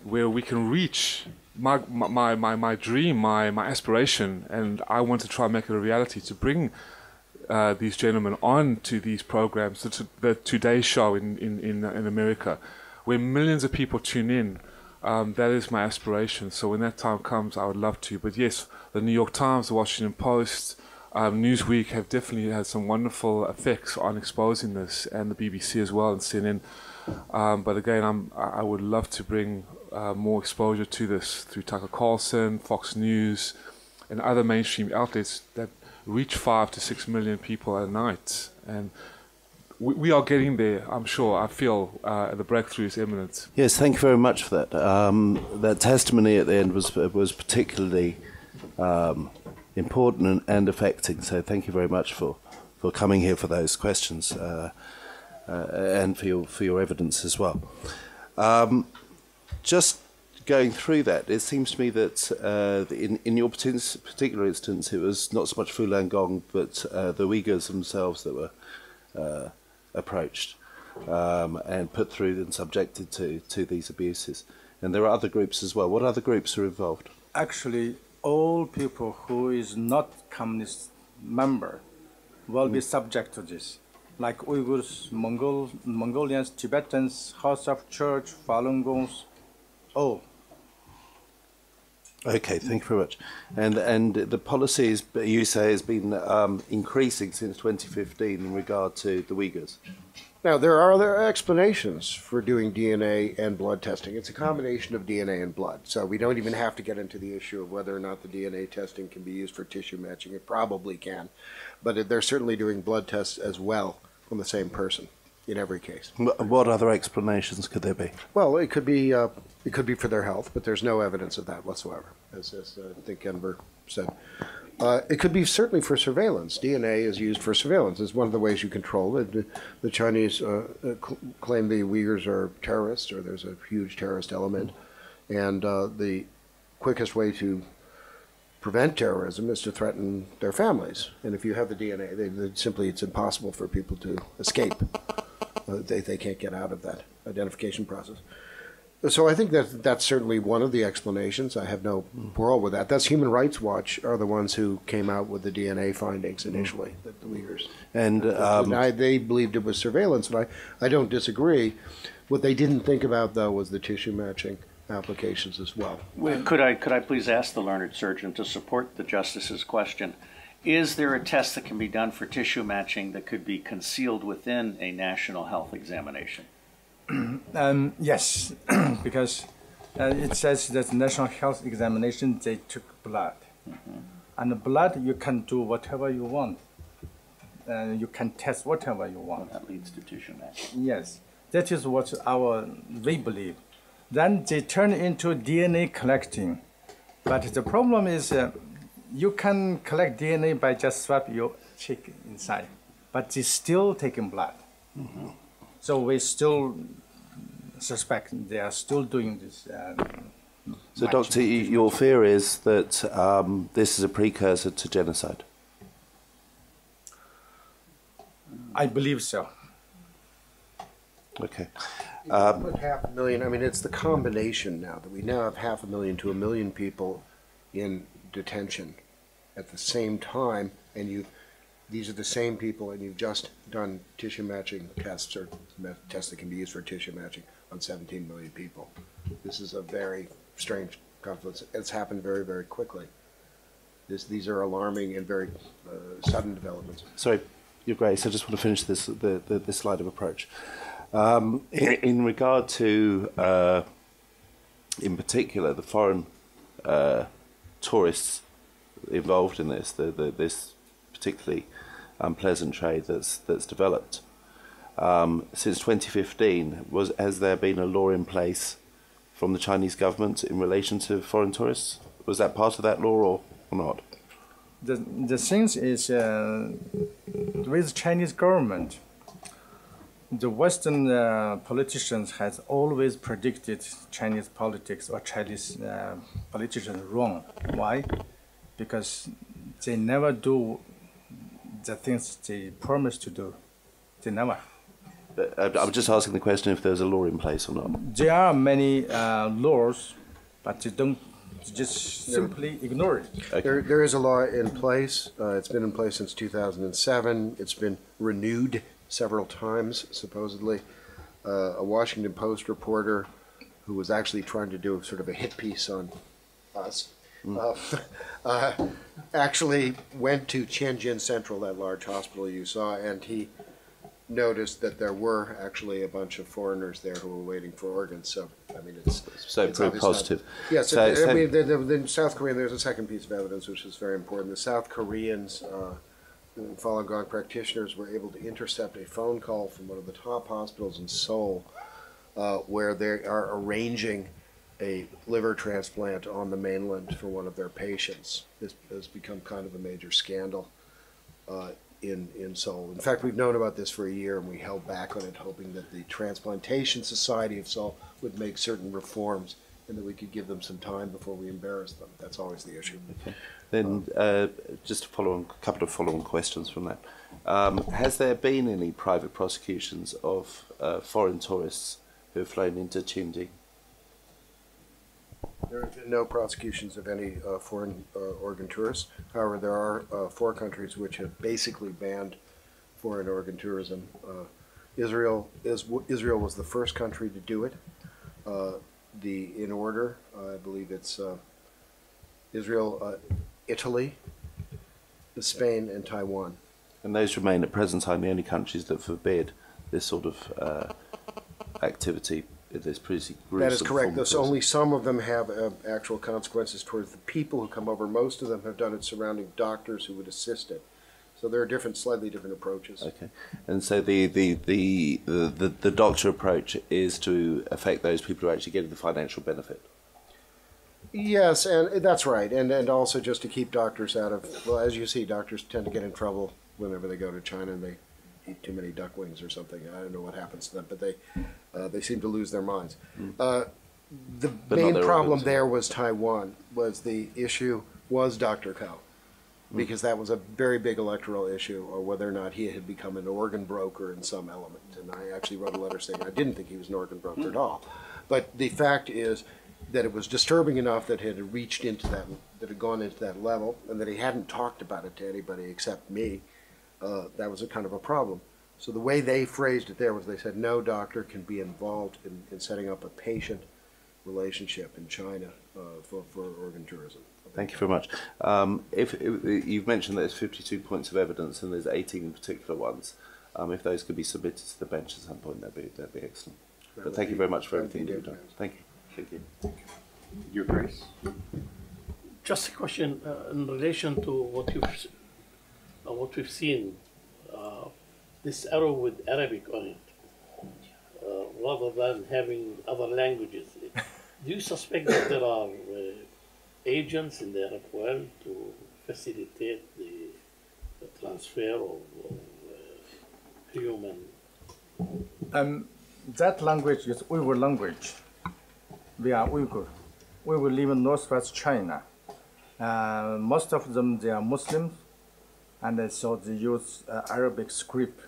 where we can reach my dream, my aspiration, and I want to try and make it a reality, to bring these gentlemen on to these programs, the Today Show in America, where millions of people tune in. That is my aspiration. So when that time comes, I would love to. But yes, the New York Times, the Washington Post, Newsweek have definitely had some wonderful effects on exposing this, and the BBC as well, and CNN. But again, I would love to bring more exposure to this through Tucker Carlson, Fox News, and other mainstream outlets that reach 5 to 6 million people a night. And we are getting there, I'm sure. I feel the breakthrough is imminent. Yes, thank you very much for that. That testimony at the end was particularly important and affecting. So thank you very much for coming here for those questions and for your evidence as well. Just going through that, it seems to me that in your particular instance, it was not so much Falun Gong, but the Uyghurs themselves that were approached and put through and subjected to these abuses. And there are other groups as well. What other groups are involved? Actually, all people who is not communist member will be subject to this. like Uyghurs, Mongolians, Tibetans, House of Church, Falun Gongs, all. Okay, thank you very much. And the policies you say has been increasing since 2015 in regard to the Uyghurs. Now, there are other explanations for doing DNA and blood testing. It's a combination of DNA and blood. So we don't even have to get into the issue of whether or not the DNA testing can be used for tissue matching. It probably can. But they're certainly doing blood tests as well on the same person in every case. What other explanations could there be? Well, it could be for their health, but there's no evidence of that whatsoever, as I think Enver said. It could be certainly for surveillance. DNA is used for surveillance. It's one of the ways you control it. The Chinese claim the Uyghurs are terrorists, or there's a huge terrorist element. And the quickest way to prevent terrorism is to threaten their families. And if you have the DNA, simply it's impossible for people to escape. They can't get out of that identification process. So I think that's certainly one of the explanations. I have no quarrel with that. That's Human Rights Watch are the ones who came out with the DNA findings initially, the Uyghurs. And they believed it was surveillance, but I don't disagree. What they didn't think about, though, was the tissue matching applications as well. Could I please ask the learned surgeon to support the justice's question? Is there a test that can be done for tissue matching that could be concealed within a national health examination? Yes, because it says that national health examination, they took blood. And the blood, you can do whatever you want. You can test whatever you want. That leads to tissue matching. Yes, that is what we believe. Then they turn into DNA collecting. But the problem is you can collect DNA by just swap your cheek inside, but they still taking blood. So we still suspect they are still doing this. So, Doctor, your fear is that this is a precursor to genocide? I believe so. Okay. Put 500,000, I mean, it's the combination now that we now have 500,000 to 1 million people in detention at the same time, and these are the same people, and you've just done tissue matching tests, or tests that can be used for tissue matching on 17 million people. This is a very strange confluence. It's happened very, very quickly. These are alarming and very sudden developments. Sorry, Your Grace, I just want to finish this line of approach. In regard to, in particular, the foreign tourists involved in this, this particularly unpleasant trade that's developed. Since 2015, has there been a law in place from the Chinese government in relation to foreign tourists? Was that part of that law or not? The thing is, with Chinese government, the Western politicians has always predicted Chinese politics or Chinese politicians wrong. Why? Because they never do the things they promise to do. They never. I'm just asking the question if there's a law in place or not. There are many laws, but they don't just simply ignore it. Okay. There is a law in place. It's been in place since 2007. It's been renewed several times, supposedly. A Washington Post reporter who was actually trying to do sort of a hit piece on us actually went to Tianjin Central, that large hospital you saw, and he noticed that there were actually a bunch of foreigners there who were waiting for organs. So, I mean, it's pretty positive. Yes, I mean, the South Korean, there's a second piece of evidence which is very important. The South Koreans, Falun Gong practitioners, were able to intercept a phone call from one of the top hospitals in Seoul where they are arranging a liver transplant on the mainland for one of their patients. This has become kind of a major scandal in Seoul. In fact, we've known about this for a year, and we held back on it, hoping that the Transplantation Society of Seoul would make certain reforms and that we could give them some time before we embarrass them. That's always the issue. Okay. Then just to follow on, a couple of follow-on questions from that. Has there been any private prosecutions of foreign tourists who have flown into Tianjin? There have been no prosecutions of any foreign organ tourists. However, there are 4 countries which have basically banned foreign organ tourism. Israel was the first country to do it. In order, I believe it's Israel, Italy, Spain, and Taiwan. And those remain at present time the only countries that forbid this sort of activity. This pretty gruesome. That is correct. Thus, only some of them have actual consequences towards the people who come over. Most of them have done it surrounding doctors who would assist it. So there are slightly different approaches. Okay, and so the doctor approach is to affect those people who are actually getting the financial benefit. Yes, and that's right, and also just to keep doctors out of. Well, as you see, doctors tend to get in trouble whenever they go to China and they eat too many duck wings or something. I don't know what happens to them, but they seem to lose their minds. The main problem there was Taiwan. Was the issue was Dr. Cao, because that was a very big electoral issue, or whether or not he had become an organ broker in some element. And I actually wrote a letter saying I didn't think he was an organ broker at all. But the fact is that it was disturbing enough that it had reached into that, that had gone into that level, and that he hadn't talked about it to anybody except me. That was a kind of a problem. So the way they phrased it there was they said no doctor can be involved in setting up a patient relationship in China for organ tourism. Thank you very much. If you've mentioned that there's 52 points of evidence and there's 18 particular ones, if those could be submitted to the bench at some point, that'd be excellent. But thank you very much for everything you've done. Thank you. Thank you. Your Grace. Just a question in relation to what we've seen. This arrow with Arabic on it, rather than having other languages. Do you suspect that there are agents in the Arab world to facilitate the transfer of human? That language is Uyghur language. We are Uyghur. We will live in northwest China. Most of them, they are Muslims, and so they use Arabic script,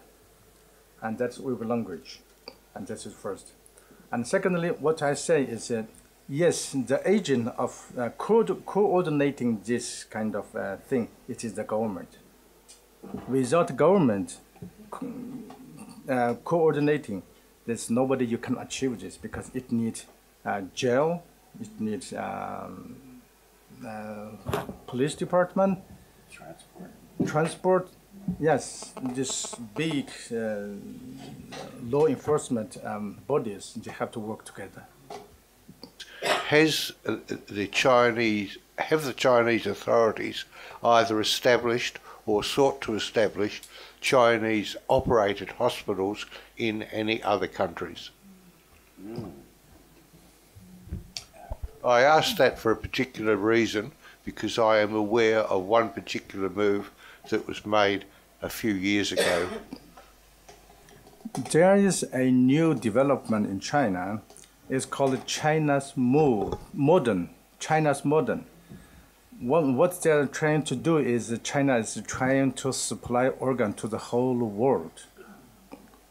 and that's Uyghur language, and that is first. And secondly, what I say is that yes, the agent of coordinating this kind of thing, it is the government. Without government coordinating, there's nobody you can achieve this, because it needs jail, it needs police department, transport. Yes, this big law enforcement bodies, they have to work together. Have the Chinese authorities either established or sought to establish Chinese-operated hospitals in any other countries? I ask that for a particular reason, because I am aware of one particular move that was made a few years ago. There is a new development in China. It's called China's Modern. China's Modern. What they're trying to do is China is trying to supply organ to the whole world,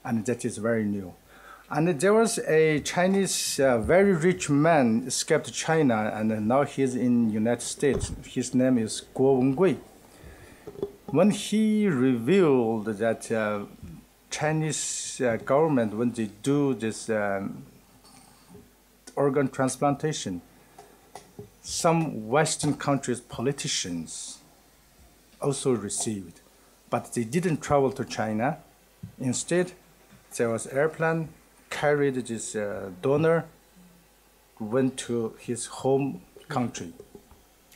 and that is very new. And there was a Chinese very rich man escaped China, and now he's in United States. His name is Guo Wengui. When he revealed that Chinese government, when they do this organ transplantation, some Western countries' politicians also received, but they didn't travel to China. Instead, there was airplane carried this donor, went to his home country,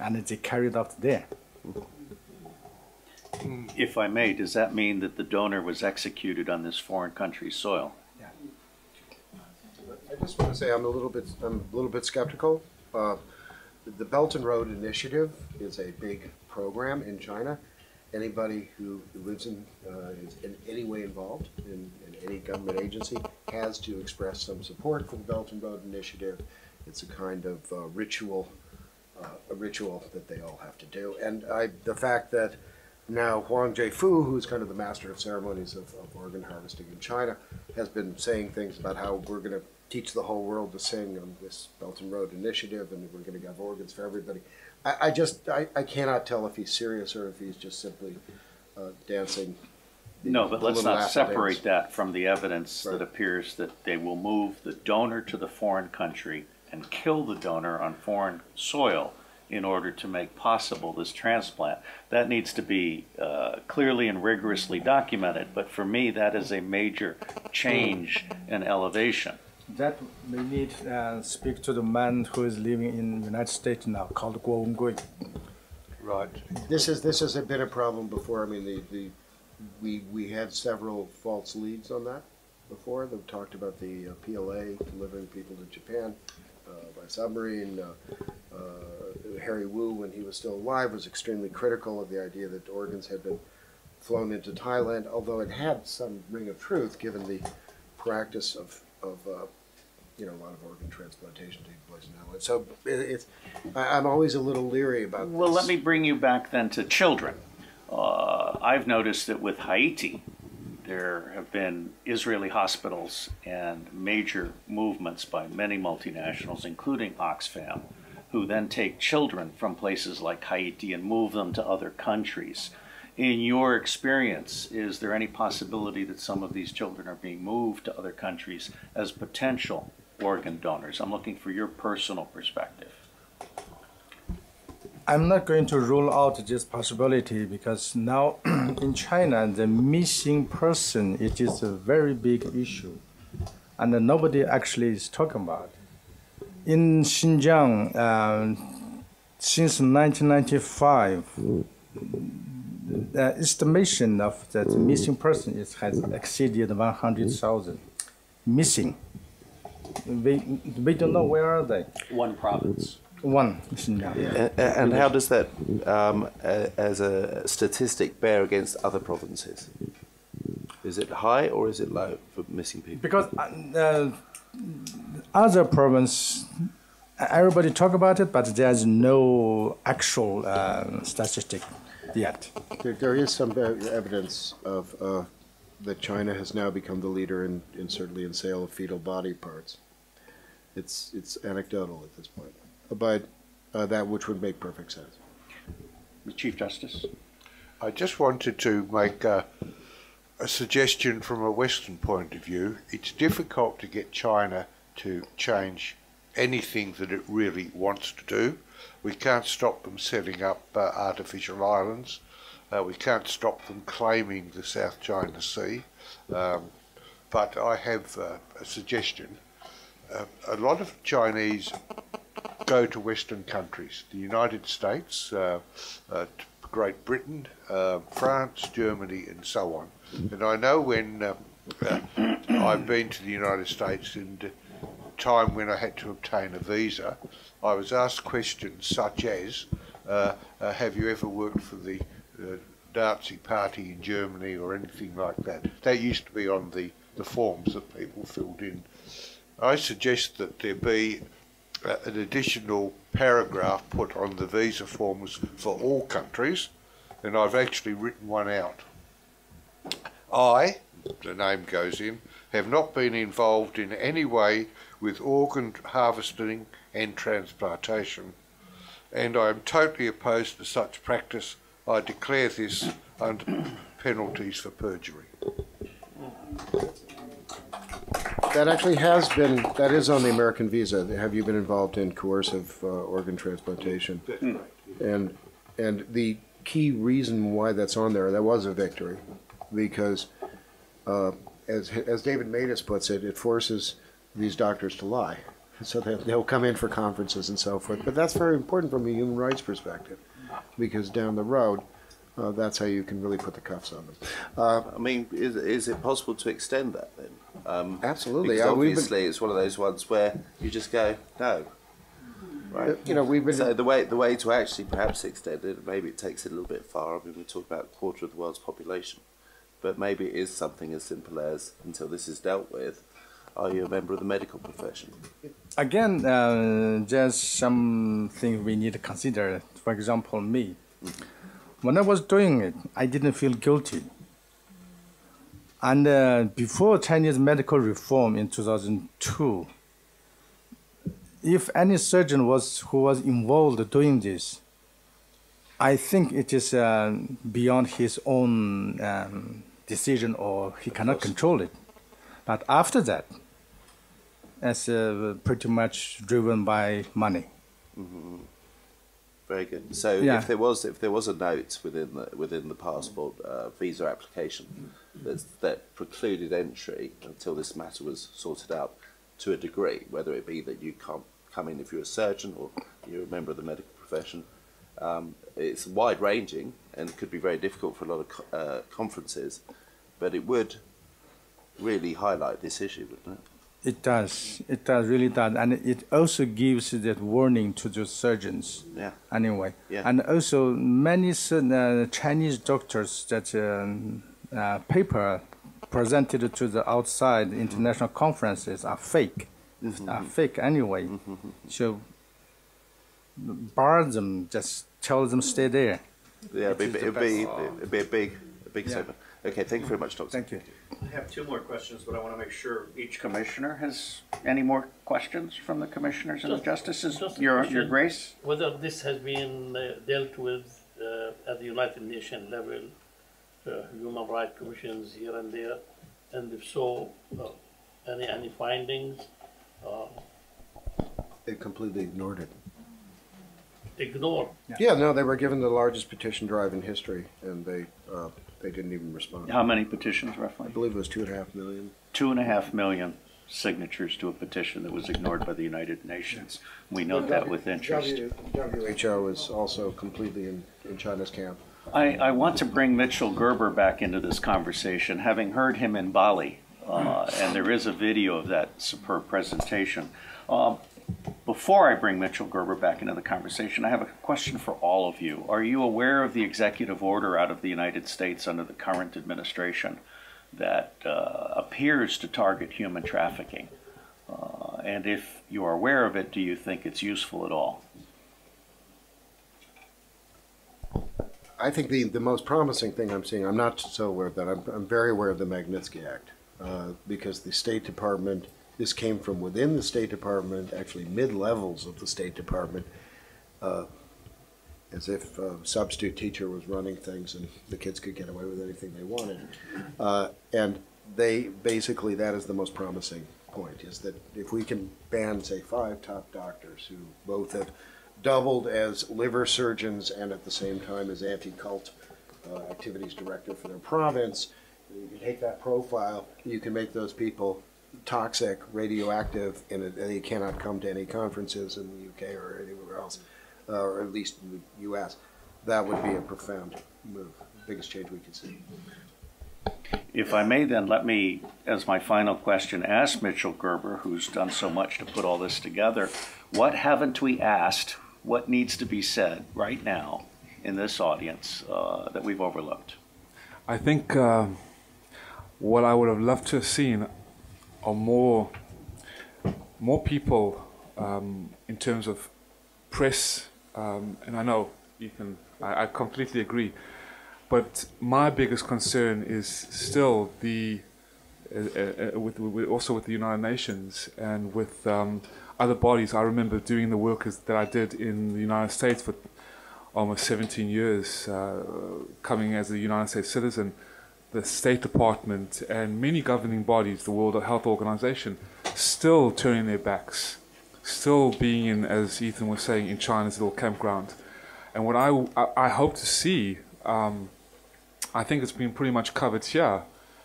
and they carried out there. If I may, does that mean that the donor was executed on this foreign country's soil? Yeah. I just want to say I'm a little bit skeptical. The Belt and Road Initiative is a big program in China. Anybody who lives is in any way involved in any government agency has to express some support for the Belt and Road Initiative. It's a kind of ritual that they all have to do. And the fact that now Huang Jiefu, who's kind of the master of ceremonies of organ harvesting in China, has been saying things about how we're going to teach the whole world to sing on this Belt and Road Initiative, and we're going to have organs for everybody. I cannot tell if he's serious or if he's just simply dancing No, but let's little not separate affidavits. that from the evidence that appears that they will move the donor to the foreign country and kill the donor on foreign soil in order to make possible this transplant. That needs to be clearly and rigorously documented, but for me that is a major change and elevation. That we need to speak to the man who is living in the United States now, called Gong. Right. This is a bit of problem before. I mean, we had several false leads on that before. They talked about the PLA delivering people to Japan by submarine. Harry Wu, when he was still alive, was extremely critical of the idea that organs had been flown into Thailand, although it had some ring of truth given the practice of a lot of organ transplantation taking place in Thailand. So I'm always a little leery about Well, this. let me bring you back then to children. I've noticed that with Haiti, there have been Israeli hospitals and major movements by many multinationals, including Oxfam, who then take children from places like Haiti and move them to other countries. In your experience, is there any possibility that some of these children are being moved to other countries as potential organ donors? I'm looking for your personal perspective. I'm not going to rule out this possibility because now in China, the missing person, it is a very big issue and nobody actually is talking about it. In Xinjiang, since 1995, the estimation of that missing person has exceeded 100,000 missing. We don't know where are they. One province. One Xinjiang. And how does that, as a statistic, bear against other provinces? Is it high or is it low for missing people? Because other province, everybody talk about it, but there's no actual statistic yet. There is some evidence of that China has now become the leader in certainly in sale of fetal body parts. It's anecdotal at this point, but that which would make perfect sense. The Chief Justice. I just wanted to make a suggestion from a Western point of view. It's difficult to get China to change anything that it really wants to do. We can't stop them setting up artificial islands. We can't stop them claiming the South China Sea. But I have a suggestion. A lot of Chinese go to Western countries, the United States, Great Britain, France, Germany, and so on. And I know when I've been to the United States and time when I had to obtain a visa, I was asked questions such as, have you ever worked for the Nazi party in Germany or anything like that? That used to be on the forms that people filled in. I suggest that there be an additional paragraph put on the visa forms for all countries, and I've actually written one out. I, the name goes in, have not been involved in any way with organ harvesting and transplantation, and I am totally opposed to such practice. I declare this under penalties for perjury. That actually has been, that is on the American visa. Have you been involved in coercive organ transplantation? And the key reason why that's on there, that was a victory, because as David Matus puts it, it forces these doctors to lie. So they'll come in for conferences and so forth. But that's very important from a human rights perspective, because down the road, that's how you can really put the cuffs on them. I mean, is it possible to extend that then? Absolutely. Because obviously, it's one of those ones where you just go, no. Right. You know, we've been. So the way to actually perhaps extend it, maybe it takes it a little bit far. I mean, we talk about a quarter of the world's population, but maybe it is something as simple as, until this is dealt with, are you a member of the medical profession? Again, there's something we need to consider. For example, me. When I was doing it, I didn't feel guilty. And before Chinese medical reform in 2002, if any surgeon who was involved doing this, I think it is beyond his own decision or he cannot control it. But after that, it's pretty much driven by money. Mm-hmm. Very good. So if there was a note within the passport visa application that precluded entry until this matter was sorted out to a degree, whether it be that you can't come in if you're a surgeon or you're a member of the medical profession, it's wide ranging and could be very difficult for a lot of conferences, but it would really highlight this issue, wouldn't it? It does. It does, really does. And it also gives that warning to the surgeons. Yeah. Anyway. Yeah. And also many Chinese doctors that paper presented to the outside international conferences are fake. Are fake anyway. So bar them, just tell them stay there. Yeah, it'd be a big statement. Okay, thank you very much, Doctor. Thank you. I have two more questions, but I want to make sure each commissioner has any more questions from the commissioners and the justices. Your Grace? Whether this has been dealt with at the United Nations level, human rights commissions here and there, and if so, any findings? They completely ignored it. Ignore? Yeah, no, they were given the largest petition drive in history, and they didn't even respond. How many petitions, roughly? I believe it was 2.5 million. 2.5 million signatures to a petition that was ignored by the United Nations. We note that with interest. WHO is also completely in China's camp. I want to bring Mitchell Gerber back into this conversation, having heard him in Bali, and there is a video of that superb presentation. Before I bring Mitchell Gerber back into the conversation, I have a question for all of you. Are you aware of the executive order out of the United States under the current administration that appears to target human trafficking? And if you are aware of it, do you think it's useful at all? I think the most promising thing I'm seeing, I'm not so aware of that, I'm very aware of the Magnitsky Act, because the State Department, this came from within the State Department, actually mid-levels of the State Department, as if a substitute teacher was running things and the kids could get away with anything they wanted. And they basically, that is the most promising point, is that if we can ban, say, 5 top doctors who both have doubled as liver surgeons and at the same time as anti-cult activities director for their province, you can take that profile, you can make those people toxic, radioactive, and they cannot come to any conferences in the UK or anywhere else, or at least in the US. That would be a profound move, biggest change we can see. If I may then, let me, as my final question, ask Mitchell Gerber, who's done so much to put all this together, what haven't we asked, what needs to be said right now in this audience that we've overlooked? I think what I would have loved to have seen are more people in terms of press, and I know Ethan, I completely agree, but my biggest concern is still also with the United Nations and with other bodies. I remember doing the work that I did in the United States for almost 17 years, coming as a United States citizen. The State Department and many governing bodies, the World Health Organization, still turning their backs, still being in, as Ethan was saying, in China's little campground. And what I hope to see, I think it's been pretty much covered here.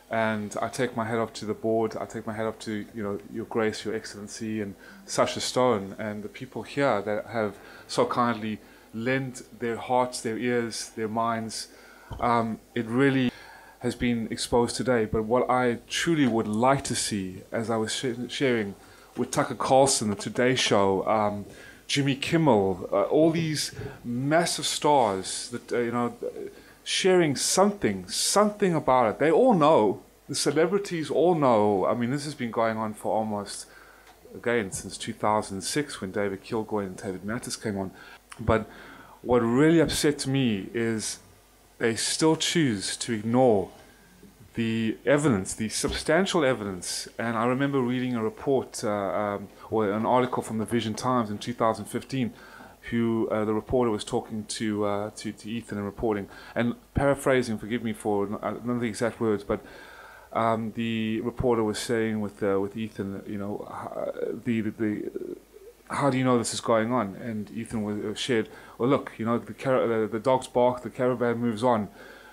And I take my hat off to the board, I take my hat off to Your Grace, Your Excellency, and Sasha Stone, and the people here that have so kindly lent their hearts, their ears, their minds. It really has been exposed today, but what I truly would like to see, as I was sharing with Tucker Carlson, the Today Show, Jimmy Kimmel, all these massive stars that sharing something about it. They all know, the celebrities all know. I mean, this has been going on for almost, again, since 2006 when David Kilgour and David Mattis came on. But what really upsets me is they still choose to ignore the evidence, the substantial evidence. And I remember reading a report or an article from the Vision Times in 2015 who the reporter was talking to Ethan and reporting, and paraphrasing. Forgive me for none of the exact words, but the reporter was saying with Ethan, you know, how do you know this is going on? And Ethan shared, well, look, you know, the dogs bark, the caravan moves on.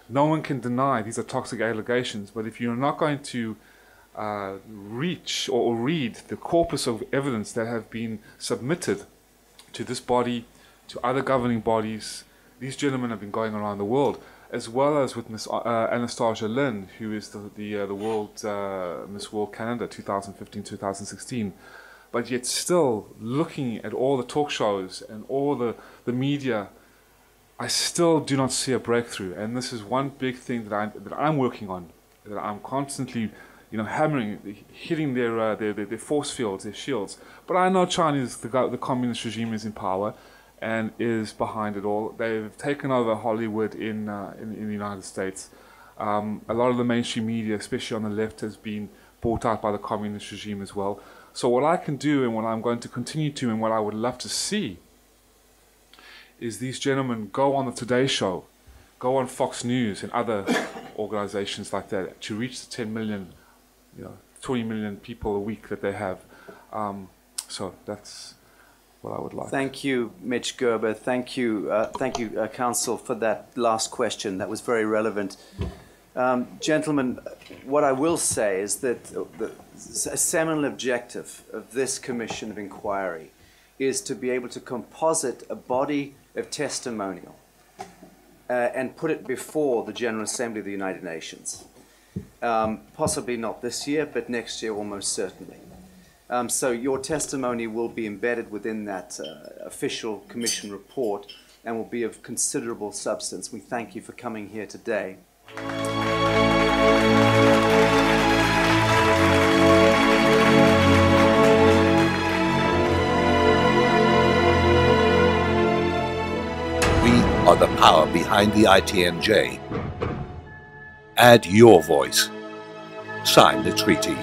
No one can deny these are toxic allegations, but if you're not going to reach or read the corpus of evidence that have been submitted to this body, to other governing bodies, these gentlemen have been going around the world, as well as with Miss Anastasia Lin, who is the world Miss World Canada 2015-2016. But yet still looking at all the talk shows and all the media, I still do not see a breakthrough. And this is one big thing that I'm working on, that I'm constantly, you know, hammering, hitting their force fields, their shields. But I know China's, the communist regime is in power and is behind it all. They've taken over Hollywood in the United States. A lot of the mainstream media, especially on the left, has been bought out by the communist regime as well. So what I can do, and what I'm going to continue to, and what I would love to see, is these gentlemen go on the Today Show, go on Fox News and other organizations like that to reach the 10 million, you know, 20 million people a week that they have. So that's what I would like. Thank you, Mitch Gerber. Thank you, Council, for that last question. That was very relevant. Gentlemen, what I will say is that a seminal objective of this Commission of Inquiry is to be able to composite a body of testimonial and put it before the General Assembly of the United Nations. Possibly not this year, but next year almost certainly. So your testimony will be embedded within that official Commission report and will be of considerable substance. We thank you for coming here today. We are the power behind the ITNJ. Add your voice. Sign the treaty.